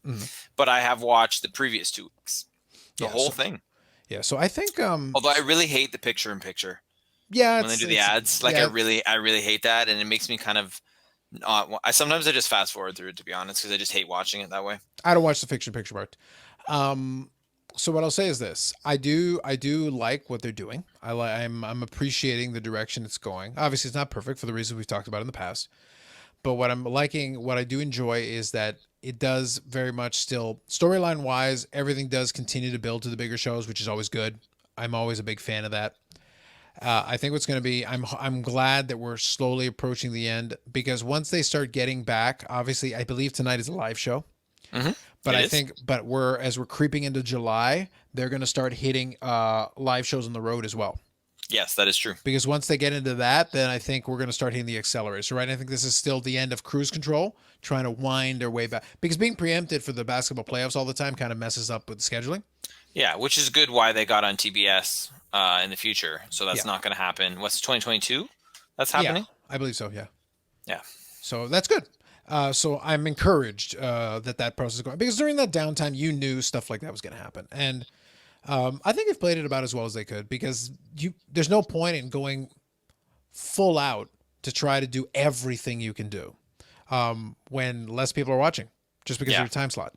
but I have watched the previous 2 weeks, the whole thing. Yeah. So I think. Although I really hate the picture-in-picture. Yeah. When they do the ads, I really hate that, and it makes me kind of. Sometimes I just fast forward through it, to be honest, because I just hate watching it that way. I don't watch the picture part. So what I'll say is this: I do like what they're doing. I'm appreciating the direction it's going. Obviously, it's not perfect for the reasons we've talked about in the past. But what I'm liking, what I do enjoy, is that it does very much still storyline wise. Everything does continue to build to the bigger shows, which is always good. I'm always a big fan of that. I think what's going to be, I'm glad that we're slowly approaching the end, because once they start getting back, obviously, I believe tonight is a live show. Mm-hmm. But as we're creeping into July, they're going to start hitting live shows on the road as well. Yes, that is true. Because once they get into that, then I think we're going to start hitting the accelerator. So, right, I think this is still the end of cruise control, trying to wind their way back. Because being preempted for the basketball playoffs all the time kind of messes up with the scheduling. Yeah, which is good why they got on TBS in the future. So that's not going to happen. What's 2022? That's happening? Yeah, I believe so, yeah. Yeah. So that's good. So I'm encouraged that process is going. Because during that downtime, you knew stuff like that was going to happen. And I think they've played it about as well as they could, because there's no point in going full out to try to do everything you can do when less people are watching. just because of your time slot.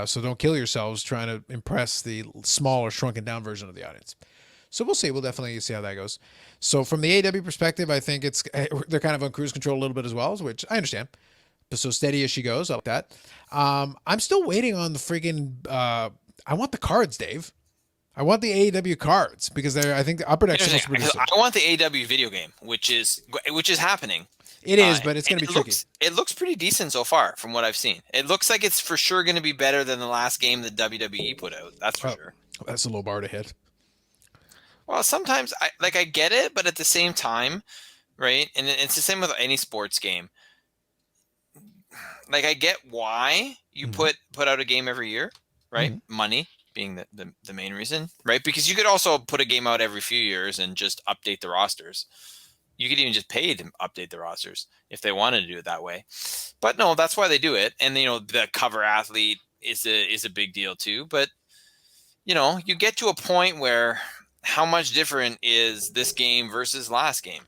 So don't kill yourselves trying to impress the smaller, shrunken down version of the audience. So we'll see. We'll definitely see how that goes. So from the AEW perspective, I think they're kind of on cruise control a little bit as well, which I understand. But so steady as she goes, I like that. I'm still waiting on the friggin' I want the cards, Dave. I want the AEW cards because I think the Upper Deck's supposed to produce it. I want the AEW video game, which is happening. It is, but it's going to be tricky. It looks pretty decent so far from what I've seen. It looks like it's for sure going to be better than the last game that WWE put out. That's for sure. That's a low bar to hit. Well, sometimes I get it, but at the same time, right? And it's the same with any sports game. Like I get why you put out a game every year, right? Money being the main reason, right? Because you could also put a game out every few years and just update the rosters. You could even just pay to update the rosters if they wanted to do it that way. But no, that's why they do it. And the cover athlete is a big deal too. But you get to a point where how much different is this game versus last game?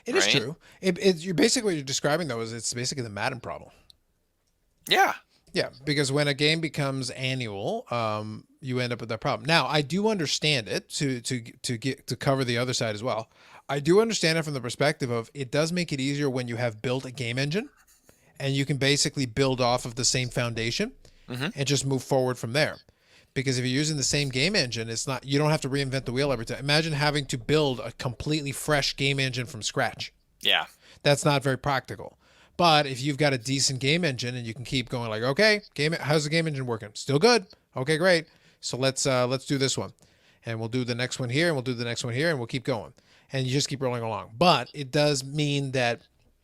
It is true. You're basically what you're describing though is it's basically the Madden problem. Yeah. Yeah, because when a game becomes annual, you end up with that problem. Now, I do understand it to cover the other side as well. I do understand it from the perspective of it does make it easier when you have built a game engine and you can basically build off of the same foundation and just move forward from there. Because if you're using the same game engine, you don't have to reinvent the wheel every time. Imagine having to build a completely fresh game engine from scratch. Yeah. That's not very practical. But if you've got a decent game engine and you can keep going like, okay, how's the game engine working? Still good. Okay, great. So let's do this one. And we'll do the next one here and we'll do the next one here and we'll keep going. And you just keep rolling along. But it does mean that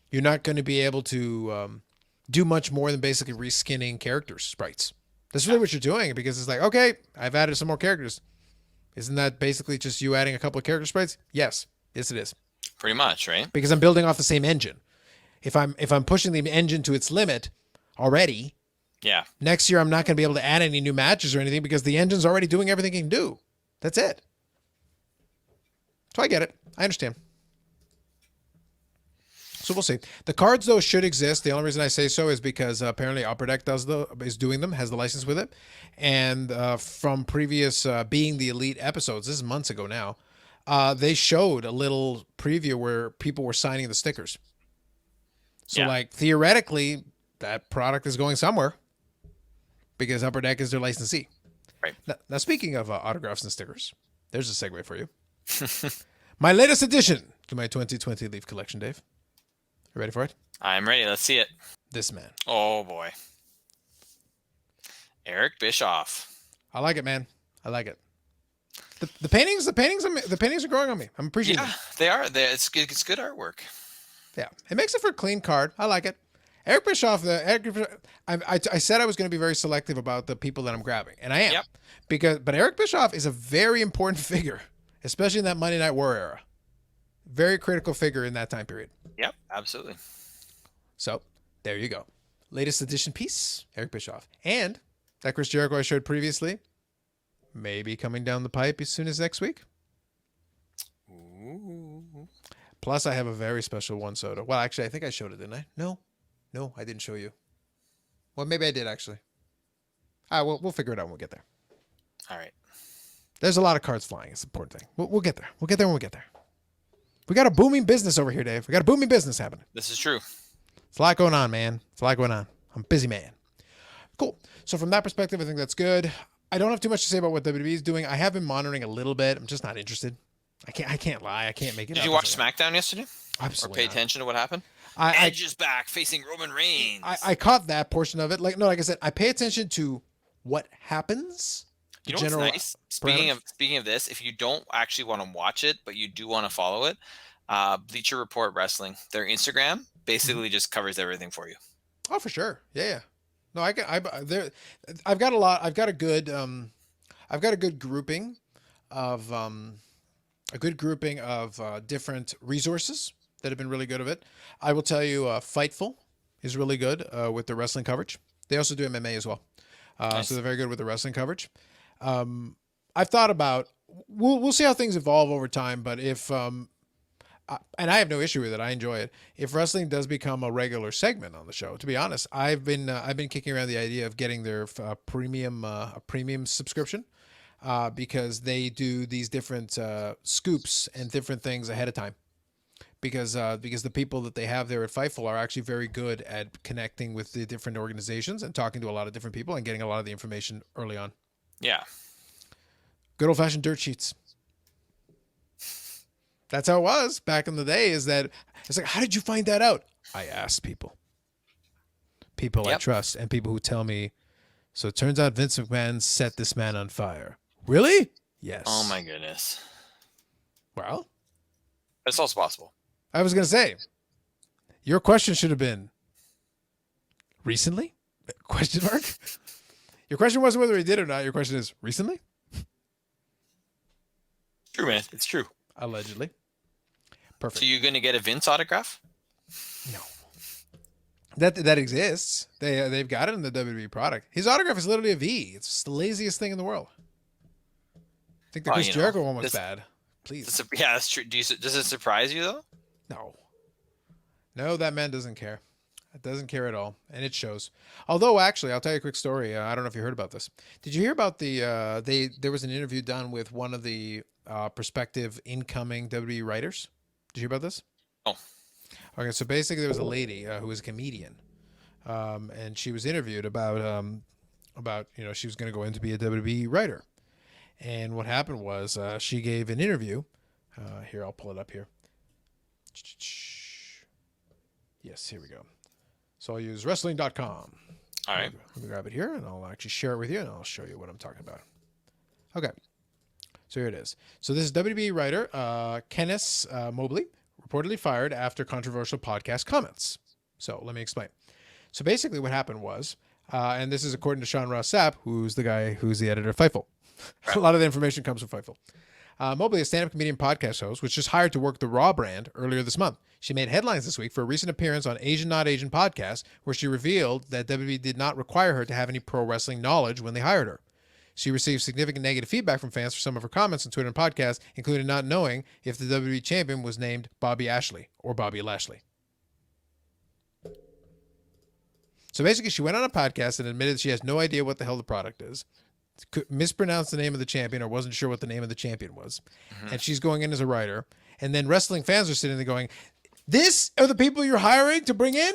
you're not going to be able to do much more than basically reskinning characters, sprites. That's really what you're doing because it's like, okay, I've added some more characters. Isn't that basically just you adding a couple of character sprites? Yes. Yes, it is. Pretty much, right? Because I'm building off the same engine. If I'm pushing the engine to its limit already, next year I'm not going to be able to add any new matches or anything because the engine's already doing everything it can do. That's it. So I get it. I understand. So we'll see. The cards, though, should exist. The only reason I say so is because apparently Upper Deck is doing them, has the license with it. And from previous Being the Elite episodes, this is months ago now, they showed a little preview where people were signing the stickers. So, theoretically, that product is going somewhere because Upper Deck is their licensee. Right. Now speaking of autographs and stickers, there's a segue for you. My latest addition to my 2020 Leaf collection, Dave. You ready for it? I'm ready. Let's see it. This man. Oh, boy. Eric Bischoff. I like it, man. I like it. The paintings are growing on me. I'm appreciating them. They are. It's good artwork. Yeah, it makes it for a clean card. I like it. Eric Bischoff. I said I was going to be very selective about the people that I'm grabbing, and I am. Yep. But Eric Bischoff is a very important figure, especially in that Monday Night War era. Very critical figure in that time period. Yep, absolutely. So there you go. Latest edition piece, Eric Bischoff, and that Chris Jericho I showed previously, maybe coming down the pipe as soon as next week. Ooh. Plus, I have a very special one soda. Well, actually, I think I showed it, didn't I? No, I didn't show you. Well, maybe I did, actually. We'll figure it out when we get there. All right. There's a lot of cards flying. It's the important thing. We'll get there. We'll get there when we get there. We got a booming business over here, Dave. We got a booming business happening. This is true. It's a lot going on, man. It's a lot going on. I'm a busy man. Cool. So from that perspective, I think that's good. I don't have too much to say about what WWE is doing. I have been monitoring a little bit. I'm just not interested. I can't lie. I can't make it. Did you watch SmackDown yesterday? Absolutely. Or pay attention to what happened? Edge is back facing Roman Reigns. I caught that portion of it. Like I said, I pay attention to what happens. You know what's nice? Speaking of this, if you don't actually want to watch it, but you do want to follow it, Bleacher Report Wrestling, their Instagram basically just covers everything for you. Oh, for sure. Yeah. No, I've got a lot. I've got a good grouping of different resources that have been really good of it. I will tell you, Fightful is really good with the wrestling coverage. They also do MMA as well. Nice. So they're very good with the wrestling coverage. I've thought about, we'll see how things evolve over time, but if and I have no issue with it. I enjoy it. If wrestling does become a regular segment on the show, to be honest, I've been kicking around the idea of getting their premium subscription, because they do these different scoops and different things ahead of time. Because the people that they have there at Fightful are actually very good at connecting with the different organizations and talking to a lot of different people and getting a lot of the information early on. Yeah. Good old fashioned dirt sheets. That's how it was back in the day. Is that it's like, how did you find that out? I asked people I trust, and people who tell me. So it turns out Vince McMahon set this man on fire. Really? Yes. Oh my goodness. Well, It's also possible. I was gonna say, your question should have been recently? Question mark. Your question wasn't whether he did or not. Your question is recently? True, man. It's true. Allegedly. Perfect. So you're going to get a Vince autograph? No. That exists. They've got it in the WWE product. His autograph is literally a V. It's the laziest thing in the world. I think the Chris Jericho one was bad. Please. Yeah, that's true. Does it surprise you though? No, that man doesn't care. It doesn't care at all, and it shows. Although, actually, I'll tell you a quick story. I don't know if you heard about this. Did you hear about there was an interview done with one of the prospective incoming WWE writers? Did you hear about this? Oh. Okay, so basically there was a lady who was a comedian, and she was interviewed about she was going to go in to be a WWE writer. And what happened was she gave an interview. Here, I'll pull it up here. Yes, here we go. So I'll use wrestling.com. All right. Let me grab it here, and I'll actually share it with you, and I'll show you what I'm talking about. Okay. So here it is. So this is WWE writer Kenneth Mobley, reportedly fired after controversial podcast comments. So let me explain. So basically what happened was, and this is according to Sean Ross Sapp, who's the guy who's the editor of Fightful. A lot of the information comes from Fightful. Mobley, a stand-up comedian podcast host, was just hired to work the Raw brand earlier this month. She made headlines this week for a recent appearance on Asian Not Asian podcast, where she revealed that WWE did not require her to have any pro wrestling knowledge when they hired her. She received significant negative feedback from fans for some of her comments on Twitter and podcasts, including not knowing if the WWE champion was named Bobby Ashley or Bobby Lashley. So basically, she went on a podcast and admitted she has no idea what the hell the product is, mispronounced the name of the champion or wasn't sure what the name of the champion was. Mm-hmm. And she's going in as a writer. And then wrestling fans are sitting there going, this are the people you're hiring to bring in?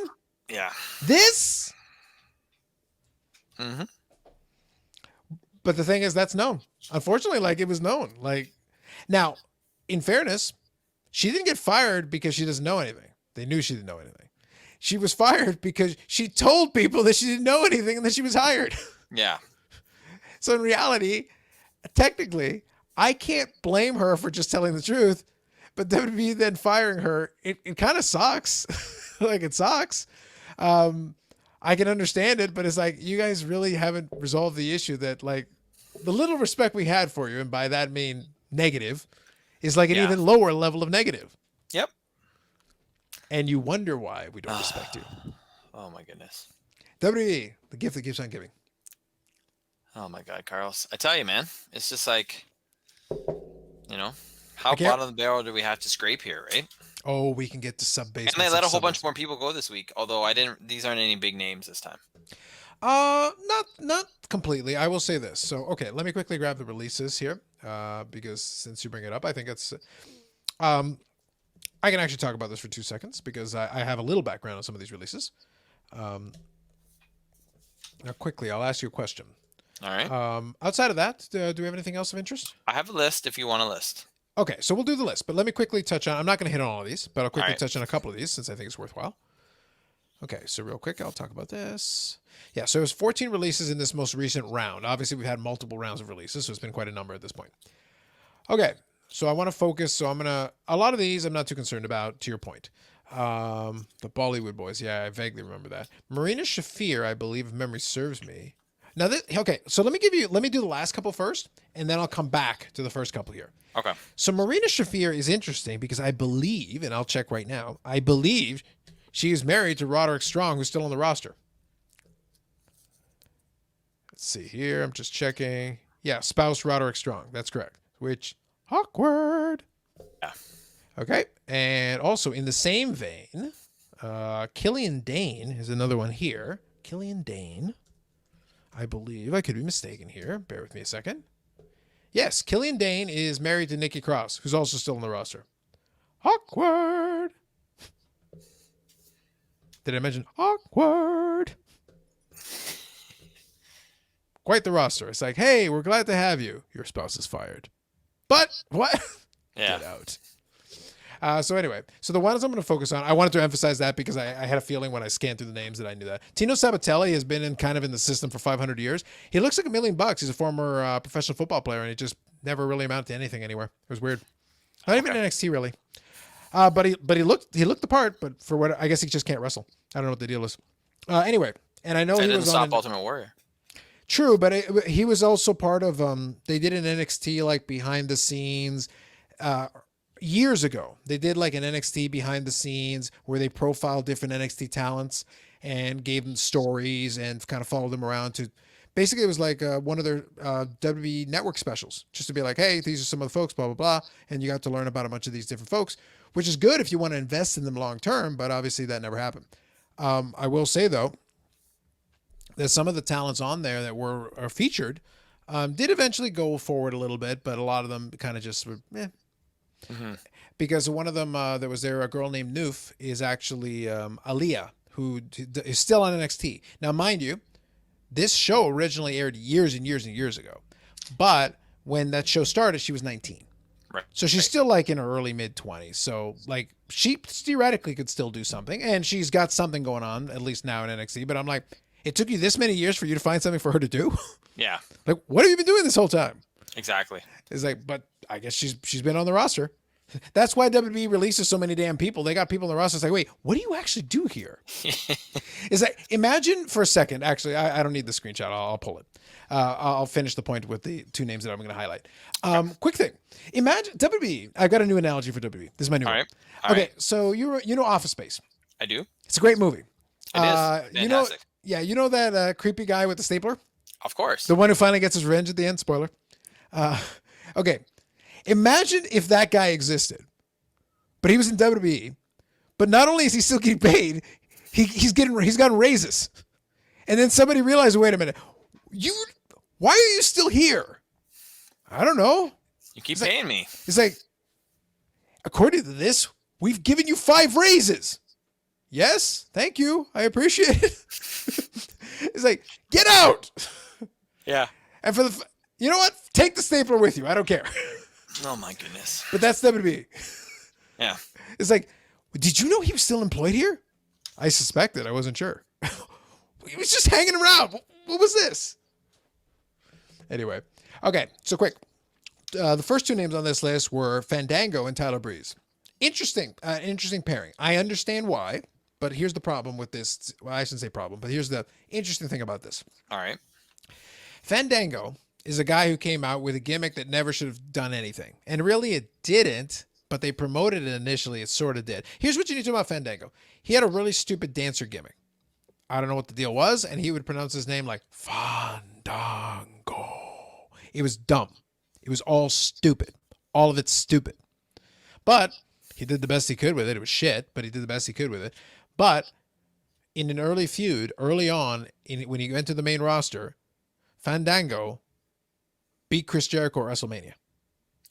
Yeah. This? Mm-hmm. But the thing is, that's known. Unfortunately, it was known. Now, in fairness, she didn't get fired because she doesn't know anything. They knew she didn't know anything. She was fired because she told people that she didn't know anything and that she was hired. Yeah. So in reality, technically, I can't blame her for just telling the truth, but WWE then firing her, it kind of sucks. It sucks. I can understand it, but it's you guys really haven't resolved the issue that the little respect we had for you, and by that mean negative, is an even lower level of negative. Yep. And you wonder why we don't respect you. Oh my goodness. WWE, the gift that keeps on giving. Oh my God, Carlos. I tell you, man, it's just how bottom of the barrel do we have to scrape here, right? Oh, we can get to sub-base. And they let a whole bunch more people go this week, although these aren't any big names this time. Not completely. I will say this. So, okay, let me quickly grab the releases here, because since you bring it up, I think it's, I can actually talk about this for 2 seconds because I have a little background on some of these releases. Now, quickly, I'll ask you a question. All right. Outside of that, do we have anything else of interest? I have a list if you want a list. Okay, so we'll do the list, but let me quickly touch on, I'm not going to hit on all of these, but I'll quickly touch on a couple of these since I think it's worthwhile. Okay, so real quick, I'll talk about this. Yeah, so there's 14 releases in this most recent round. Obviously, we've had multiple rounds of releases, so it's been quite a number at this point. Okay, so I want to focus, a lot of these I'm not too concerned about, to your point. The Bollywood Boys, yeah, I vaguely remember that. Marina Shafir, I believe, if memory serves me. Now, okay, so let me do the last couple first, and then I'll come back to the first couple here. Okay. So Marina Shafir is interesting because I believe, and I'll check right now, I believe she is married to Roderick Strong, who's still on the roster. Let's see here. I'm just checking. Yeah, spouse Roderick Strong. That's correct. Which, awkward. Yeah. Okay. And also in the same vein, Killian Dane is another one here. Killian Dane, I believe. I could be mistaken here. Bear with me a second. Yes, Killian Dane is married to Nikki Cross, who's also still in the roster. Awkward. Did I mention awkward? Quite the roster. It's like, hey, we're glad to have you. Your spouse is fired. But what? Yeah. Get out. So anyway, so the ones I'm going to focus on, I wanted to emphasize that because I had a feeling when I scanned through the names that I knew that. Tino Sabatelli has been in the system for 500 years. He looks like $1 million. He's a former professional football player, and he just never really amounted to anything anywhere. It was weird. Not even NXT really. But he looked the part, but for what I guess he just can't wrestle. I don't know what the deal is. Anyway, and I know he was on Ultimate Warrior. True, but he was also part of they did an NXT like behind the scenes years ago. They did like an NXT behind the scenes where they profiled different NXT talents and gave them stories and kind of followed them around to basically it was like one of their WWE network specials, just to be like, hey, these are some of the folks, blah, blah, blah. And you got to learn about a bunch of these different folks, which is good if you want to invest in them long term, but obviously that never happened. I will say, though, that some of the talents on there that are featured did eventually go forward a little bit, but a lot of them kind of just were, Mm-hmm. Because one of them that was there, a girl named Noof, is actually Aaliyah, who is still on NXT. Now, mind you, this show originally aired years and years and years ago, but when that show started, she was 19. Right. So she's still like in her early mid 20s. So like she theoretically could still do something, and she's got something going on at least now in NXT. But I'm like, it took you this many years for you to find something for her to do? Yeah. Like, what have you been doing this whole time? Exactly. It's like, but I guess she's been on the roster. That's why WWE releases so many damn people. They got people on the roster. It's like, wait, what do you actually do here? It's like, imagine for a second. Actually, I don't need the screenshot. I'll pull it. I'll finish the point with the two names that I'm going to highlight. Quick thing. Imagine WWE. I've got a new analogy for WWE. This is my new one. All right. So you know Office Space. I do. It's a great movie. It is. Fantastic. You know that creepy guy with the stapler? Of course. The one who finally gets his revenge at the end. Spoiler. Okay. Imagine if that guy existed, but he was in WWE. But not only is he still getting paid, he's gotten raises. And then somebody realized, wait a minute, why are you still here? I don't know. You keep paying me. It's like, according to this, we've given you 5 raises. Yes, thank you. I appreciate it. It's like, get out. Yeah. And you know what? Take the stapler with you. I don't care. Oh my goodness. But that's WWE. Yeah. It's like, did you know he was still employed here? I suspected. I wasn't sure. He was just hanging around. What was this? Anyway. Okay, so quick. The first 2 names on this list were Fandango and Tyler Breeze. Interesting pairing. I understand why, but here's the problem with this. Well, I shouldn't say problem, but here's the interesting thing about this. All right. Fandango is a guy who came out with a gimmick that never should have done anything. And really it didn't, but they promoted it initially. It sort of did. Here's what you need to know about Fandango. He had a really stupid dancer gimmick. I don't know what the deal was, and he would pronounce his name like Fandango. It was dumb. It was all stupid. All of it's stupid. But he did the best he could with it. It was shit, but he did the best he could with it. But in an early feud, early on, when he went to the main roster, Fandango beat Chris Jericho at WrestleMania.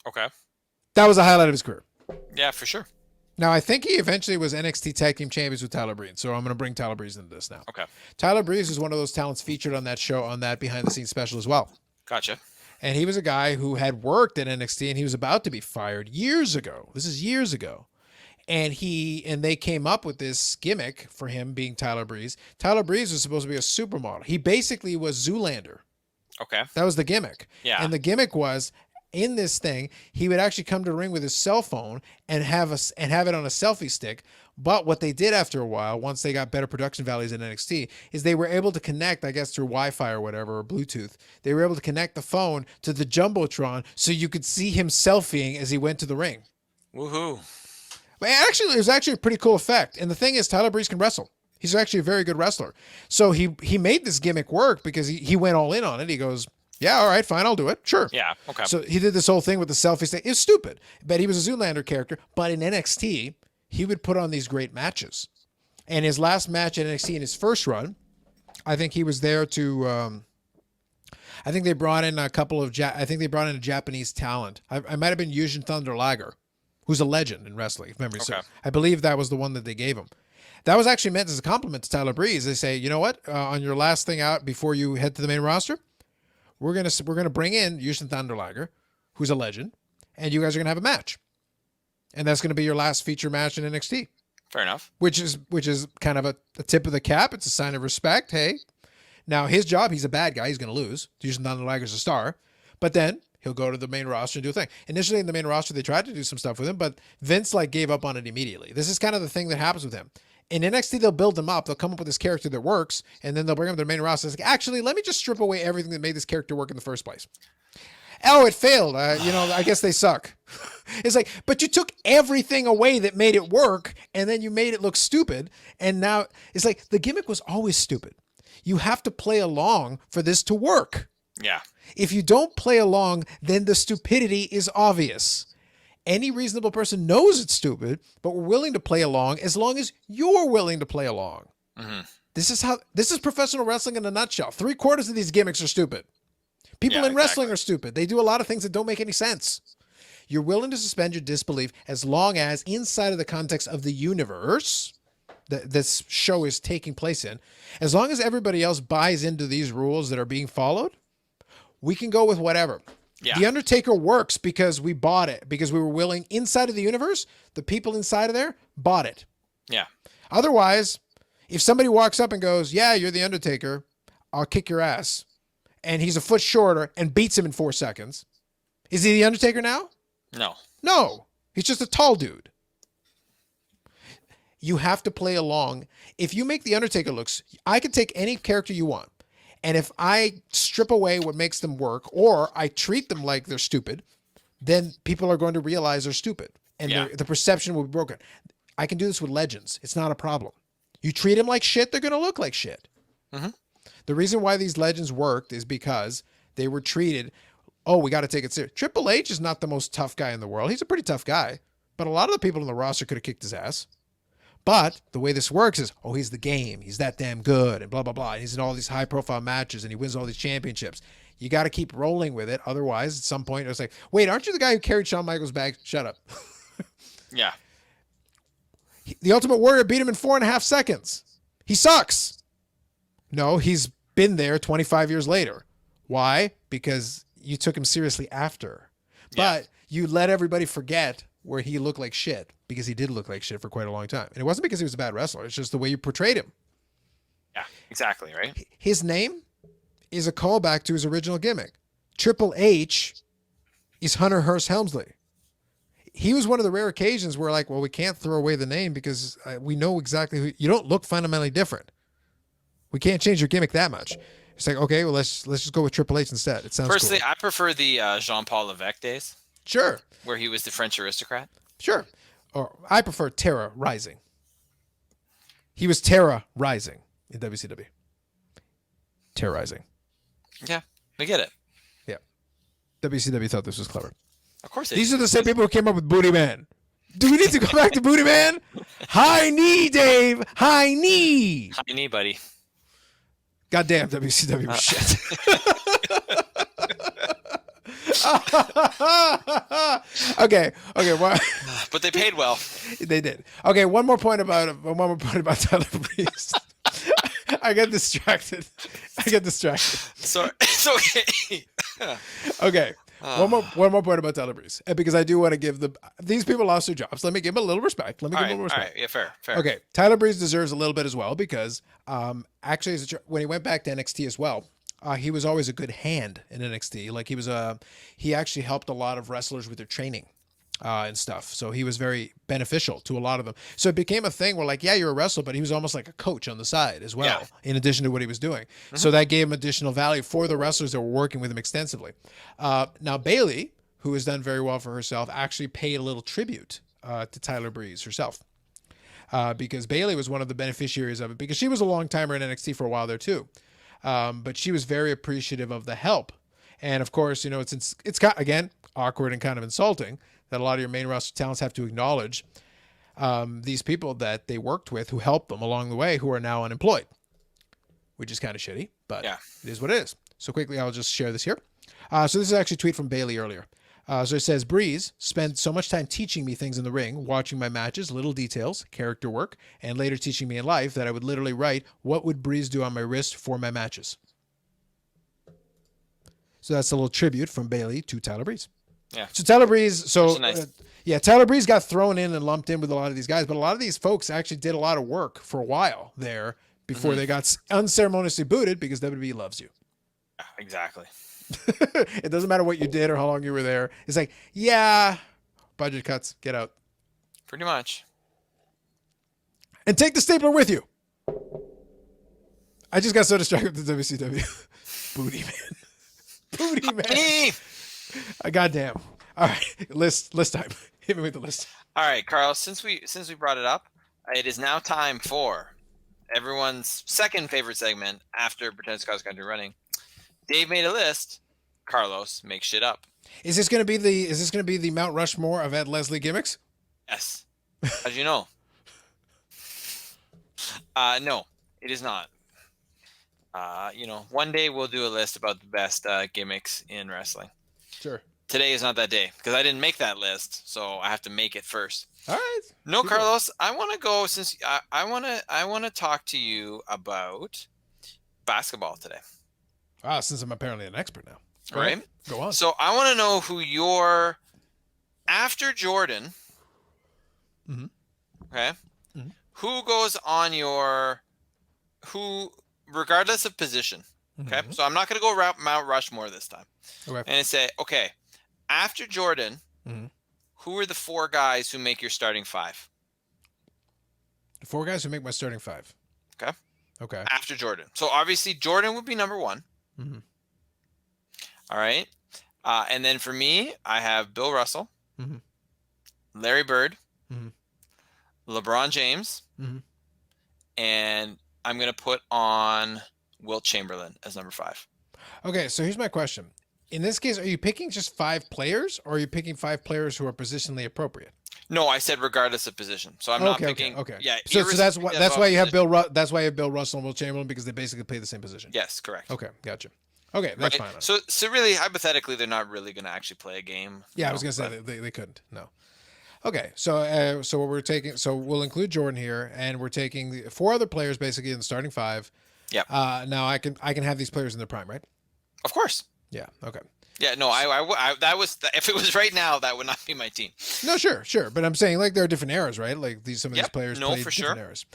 Okay. That was a highlight of his career. Yeah, for sure. Now, I think he eventually was NXT Tag Team Champions with Tyler Breeze, so I'm going to bring Tyler Breeze into this now. Okay. Tyler Breeze is one of those talents featured on that show, on that behind-the-scenes special as well. Gotcha. And he was a guy who had worked at NXT, and he was about to be fired years ago. This is years ago. And they came up with this gimmick for him being Tyler Breeze. Tyler Breeze was supposed to be a supermodel. He basically was Zoolander. Okay. That was the gimmick. Yeah. And the gimmick was, in this thing, he would actually come to the ring with his cell phone and have it on a selfie stick. But what they did after a while, once they got better production values in NXT, is they were able to connect, I guess through Wi-Fi or whatever, or Bluetooth. They were able to connect the phone to the Jumbotron so you could see him selfieing as he went to the ring. Woohoo. But actually, it was actually a pretty cool effect. And the thing is, Tyler Breeze can wrestle. He's actually a very good wrestler. So he made this gimmick work because he went all in on it. He goes, Yeah, all right, fine, I'll do it. Sure. Yeah, okay. So he did this whole thing with the selfie thing. It was stupid, but he was a Zoolander character. But in NXT, he would put on these great matches. And his last match at NXT in his first run, I think he was there to. I think they brought in a couple of. I think they brought in a Japanese talent. I might have been Yujin Thunder Liger, who's a legend in wrestling, if memory serves. I believe that was the one that they gave him. That was actually meant as a compliment to Tyler Breeze. They say, you know what? On your last thing out before you head to the main roster, we're gonna bring in Yushin Thunder Liger, who's a legend, and you guys are gonna have a match, and that's gonna be your last feature match in NXT. Fair enough. Which is kind of a tip of the cap. It's a sign of respect. Hey, now his job, he's a bad guy. He's gonna lose. Yushin Thunder Liger's a star, but then he'll go to the main roster and do a thing. Initially in the main roster, they tried to do some stuff with him, but Vince gave up on it immediately. This is kind of the thing that happens with him. In NXT, they'll build him up. They'll come up with this character that works, and then they'll bring him to their main roster. It's like, actually, let me just strip away everything that made this character work in the first place. Oh, it failed. I guess they suck. It's like, but you took everything away that made it work, and then you made it look stupid. And now it's like the gimmick was always stupid. You have to play along for this to work. Yeah. If you don't play along, then the stupidity is obvious. Any reasonable person knows it's stupid, but we're willing to play along as long as you're willing to play along. Mm-hmm. This is professional wrestling in a nutshell. 3/4 of these gimmicks are stupid. People in wrestling are stupid. They do a lot of things that don't make any sense. You're willing to suspend your disbelief as long as inside of the context of the universe that this show is taking place in, as long as everybody else buys into these rules that are being followed, we can go with whatever. Yeah. The Undertaker works because we bought it, because we were willing inside of the universe, the people inside of there bought it. Yeah. Otherwise, if somebody walks up and goes, yeah, you're the Undertaker, I'll kick your ass, and he's a foot shorter and beats him in 4 seconds, is he the Undertaker now? No. No. He's just a tall dude. You have to play along. If you make the Undertaker looks, I can take any character you want. And if I strip away what makes them work, or I treat them like they're stupid, then people are going to realize they're stupid. And the perception will be broken. I can do this with legends. It's not a problem. You treat them like shit, they're going to look like shit. Mm-hmm. The reason why these legends worked is because they were treated, we got to take it serious. Triple H is not the most tough guy in the world. He's a pretty tough guy. But a lot of the people in the roster could have kicked his ass. But the way this works is, he's the game. He's that damn good and blah, blah, blah. And he's in all these high-profile matches and he wins all these championships. You got to keep rolling with it. Otherwise, at some point, it's like, wait, aren't you the guy who carried Shawn Michaels' bag? Shut up. Yeah. The Ultimate Warrior beat him in 4.5 seconds. He sucks. No, he's been there 25 years later. Why? Because you took him seriously after. But you let everybody forget where he looked like shit, because he did look like shit for quite a long time. And it wasn't because he was a bad wrestler. It's just the way you portrayed him. Yeah, exactly, right? His name is a callback to his original gimmick. Triple H is Hunter Hearst Helmsley. He was one of the rare occasions where we can't throw away the name because we know exactly who. You don't look fundamentally different. We can't change your gimmick that much. It's like, okay, well, let's just go with Triple H instead. It sounds Personally, cool. I prefer the Jean-Paul Levesque days. Sure. Where he was the French aristocrat. Sure. Or I prefer Terra Rising. He was Terra Rising in WCW. Terra Rising. Yeah, I get it. Yeah. WCW thought this was clever. Of course These are the same people who came up with Booty Man. Do we need to go back to Booty Man? High knee, Dave. High knee. High knee, buddy. Goddamn WCW shit. Okay. But they paid well. They did. Okay, one more point about Tyler Breeze. I get distracted. Sorry, it's okay. Okay. One more point about Tyler Breeze, because I do want to give these people lost their jobs. Let me give them a little respect. All right, yeah, fair. Okay, Tyler Breeze deserves a little bit as well, because actually, when he went back to NXT as well, he was always a good hand in NXT. He actually helped a lot of wrestlers with their training and stuff. So he was very beneficial to a lot of them. So it became a thing where you're a wrestler, but he was almost like a coach on the side as well, in addition to what he was doing. Mm-hmm. So that gave him additional value for the wrestlers that were working with him extensively. Now Bayley, who has done very well for herself, actually paid a little tribute to Tyler Breeze herself. Because Bayley was one of the beneficiaries of it, because she was a long timer in NXT for a while there too. But she was very appreciative of the help. And of course, it's got, again, awkward and kind of insulting that a lot of your main roster talents have to acknowledge these people that they worked with who helped them along the way who are now unemployed, which is kind of shitty, but it is what it is. So quickly, I'll just share this here. So this is actually a tweet from Bailey earlier. So it says, Breeze spent so much time teaching me things in the ring, watching my matches, little details, character work, and later teaching me in life that I would literally write, what would Breeze do on my wrist for my matches? So that's a little tribute from Bailey to Tyler Breeze. Yeah. So Tyler Breeze, Nice. Tyler Breeze got thrown in and lumped in with a lot of these guys, but a lot of these folks actually did a lot of work for a while there before they got unceremoniously booted because WWE loves you. Exactly. It doesn't matter what you did or how long you were there. It's like, yeah, budget cuts, get out. Pretty much. And take the stapler with you. I just got so distracted with the WCW. Booty man. Booty man. Goddamn. All right, list time. Hit me with the list. All right, Carl, since we brought it up, it is now time for everyone's second favorite segment after Pretend Cross Country Running. Dave made a list. Carlos makes shit up. Is this going to be the Mount Rushmore of Ed Leslie gimmicks? Yes. How'd you know? No, it is not. One day we'll do a list about the best gimmicks in wrestling. Sure. Today is not that day because I didn't make that list, so I have to make it first. All right. No, Carlos, I want to go since I want to talk to you about basketball today. Since I'm apparently an expert now. Right? Go on. So I want to know who your after Jordan. Mm-hmm. Okay. Mm-hmm. Who goes on your regardless of position. Okay. Mm-hmm. So I'm not going to go Mount Rushmore this time. Okay. And say, okay, after Jordan, mm-hmm. who are the four guys who make your starting five? The four guys who make my starting five. Okay. Okay. After Jordan. So obviously Jordan would be number one. Mm-hmm. All right. And then for me, I have Bill Russell, mm-hmm. Larry Bird, mm-hmm. LeBron James, mm-hmm. and I'm going to put on Wilt Chamberlain as number five. Okay, so here's my question. In this case, are you picking just 5 players, or are you picking 5 players who are positionally appropriate? No, I said regardless of position. So I'm not picking. Okay. Yeah. So that's why you have that's why you have Bill Russell and Wilt Chamberlain, because they basically play the same position. Yes, correct. Okay, gotcha. Okay, that's right? fine. So really, hypothetically, they're not really going to actually play a game. Yeah, I was going to say they couldn't. No. Okay, so what we're taking, so we'll include Jordan here, and we're taking the 4 other players basically in the starting 5. Yeah. Now I can have these players in their prime, right? Of course. Yeah. Okay. Yeah. No. I that was if it was right now, that would not be my team. No, sure. But I'm saying, like, there are different eras, right? Like some of these players play different eras.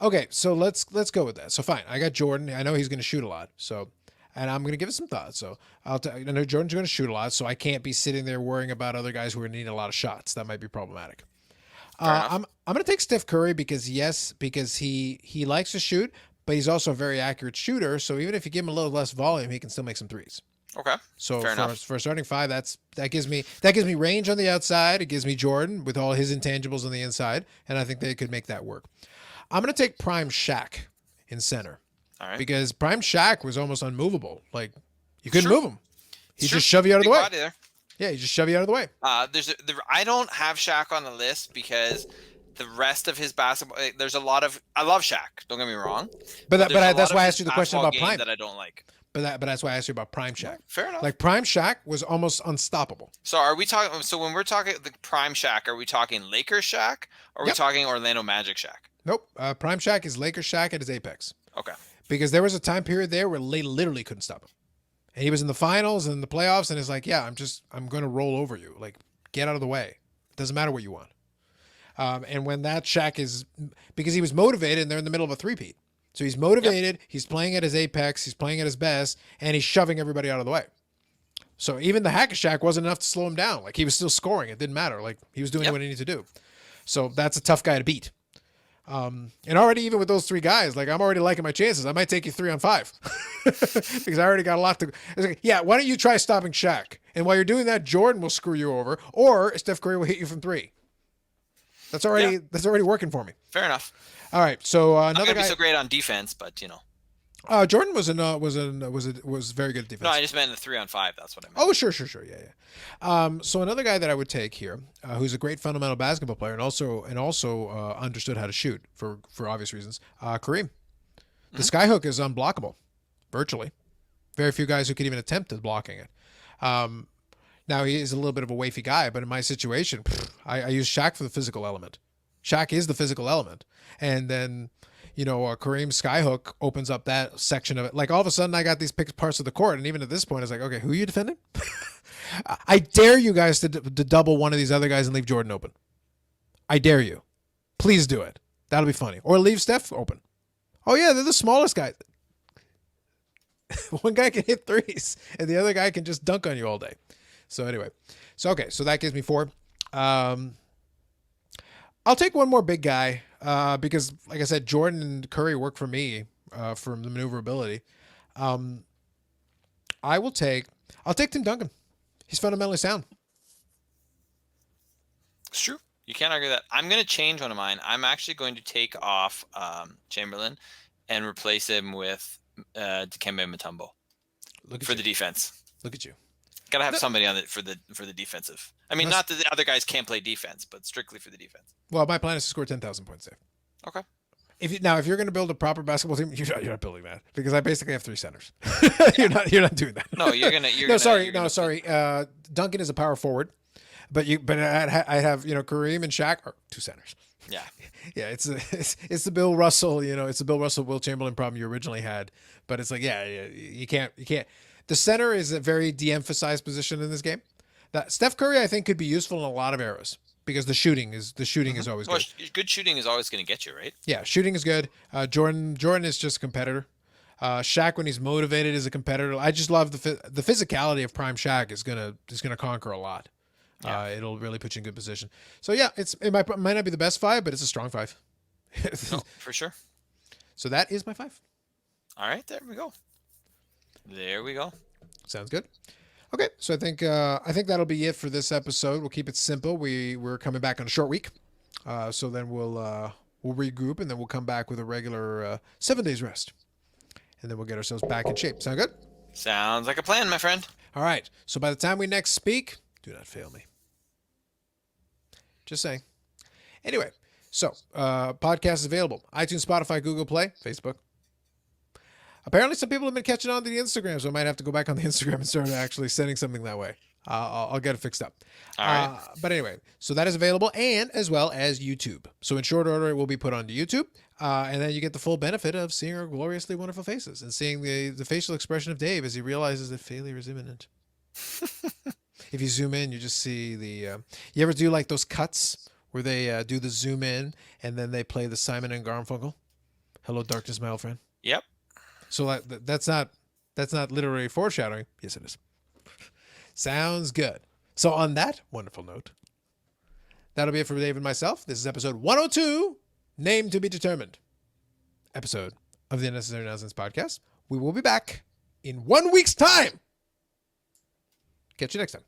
Okay, so let's go with that. So fine, I got Jordan. I know he's going to shoot a lot. So, and I'm going to give it some thought. So I know Jordan's going to shoot a lot. So I can't be sitting there worrying about other guys who are needing a lot of shots. That might be problematic. I'm going to take Steph Curry because he likes to shoot, but he's also a very accurate shooter. So even if you give him a little less volume, he can still make some threes. Okay. So for a starting 5, that gives me range on the outside. It gives me Jordan with all his intangibles on the inside, and I think they could make that work. I'm going to take Prime Shaq in center. All right. Because Prime Shaq was almost unmovable. Like, you couldn't move him. He just shove you out of Big the way. body there. Yeah, he just shove you out of the way. I don't have Shaq on the list because the rest of his basketball. There's a lot of. I love Shaq. Don't get me wrong. But that's why I asked you the question about Prime. That I don't like. But that's why I asked you about Prime Shaq. Fair enough. Like, Prime Shaq was almost unstoppable. So are we talking? So when we're talking the Prime Shaq, are we talking Lakers Shaq? Or are we talking Orlando Magic Shaq? Nope. Prime Shaq is Lakers Shaq at his apex. Okay. Because there was a time period there where they literally couldn't stop him. And he was in the finals and the playoffs, and it's like, yeah, I'm going to roll over you. Like, get out of the way. It doesn't matter what you want. And when that Shaq is, because he was motivated and they're in the middle of a three-peat. So he's motivated, he's playing at his apex, he's playing at his best, and he's shoving everybody out of the way. So even the hack of Shaq wasn't enough to slow him down. Like, he was still scoring. It didn't matter. Like, he was doing what he needed to do. So that's a tough guy to beat. And already, even with those 3 guys, like, I'm already liking my chances. I might take you 3 on 5 because I already got a lot to. It's like, yeah, why don't you try stopping Shaq? And while you're doing that, Jordan will screw you over, or Steph Curry will hit you from 3. That's already working for me. Fair enough. All right, so I'm another not gonna guy. be so great on defense, but you know. Jordan was very good at defense. No, I just meant the 3-on-5. That's what I meant. Oh, sure. Yeah. So another guy that I would take here, who's a great fundamental basketball player and also understood how to shoot for obvious reasons, Kareem. The skyhook is unblockable, virtually. Very few guys who can even attempt at blocking it. Now he is a little bit of a wafy guy, but in my situation, I use Shaq for the physical element. Shaq is the physical element, and then Kareem's skyhook opens up that section of it. Like all of a sudden, I got these parts of the court, and even at this point, it's like, okay, who are you defending? I dare you guys to double one of these other guys and leave Jordan open. I dare you. Please do it. That'll be funny. Or leave Steph open. Oh yeah, they're the smallest guys. One guy can hit threes, and the other guy can just dunk on you all day. So anyway, so that gives me 4. I'll take one more big guy because, like I said, Jordan and Curry work for me for the maneuverability. I'll take Tim Duncan. He's fundamentally sound. It's true. You can't argue that. I'm going to change one of mine. I'm actually going to take off Chamberlain and replace him with Dikembe Mutombo for the defense. Look at you. Got to have somebody on it for the defensive. I mean, not that the other guys can't play defense, but strictly for the defense. Well, my plan is to score 10,000 points safe. Okay. If you're going to build a proper basketball team, you're not building that because I basically have 3 centers. You're not doing that. No, you're gonna. Sorry. Duncan is a power forward, but I have Kareem and Shaq are 2 centers. Yeah. Yeah, it's the Bill Russell, it's the Bill Russell Will Chamberlain problem you originally had, but it's like you can't. The center is a very de-emphasized position in this game. That Steph Curry I think could be useful in a lot of eras because the shooting is always good. Good shooting is always going to get you, right? Yeah, shooting is good. Jordan is just a competitor. Shaq when he's motivated is a competitor. I just love the physicality of prime Shaq is gonna conquer a lot. Yeah. It'll really put you in good position. So yeah, it might not be the best 5, but it's a strong 5. No, for sure. So that is my 5. All right, there we go. Sounds good. Okay, so I think that'll be it for this episode. We'll keep it simple. We're coming back on a short week, so then we'll regroup and then we'll come back with a regular 7 days rest, and then we'll get ourselves back in shape. Sound good? Sounds like a plan, my friend. All right. So by the time we next speak, do not fail me. Just saying. Anyway, so podcast is available: iTunes, Spotify, Google Play, Facebook. Apparently, some people have been catching on to the Instagram, so I might have to go back on the Instagram and start actually sending something that way. I'll get it fixed up. All right. But anyway, so that is available, and as well as YouTube. So in short order, it will be put onto YouTube, and then you get the full benefit of seeing our gloriously wonderful faces and seeing the facial expression of Dave as he realizes that failure is imminent. If you zoom in, you just see the... you ever do like those cuts where they do the zoom in and then they play the Simon and Garfunkel? Hello, darkness, my old friend. Yep. So that's not literary foreshadowing. Yes, it is. Sounds good. So on that wonderful note, that'll be it for Dave and myself. This is episode 102, Name to be Determined, episode of the Unnecessary Nonsense Podcast. We will be back in 1 week's time. Catch you next time.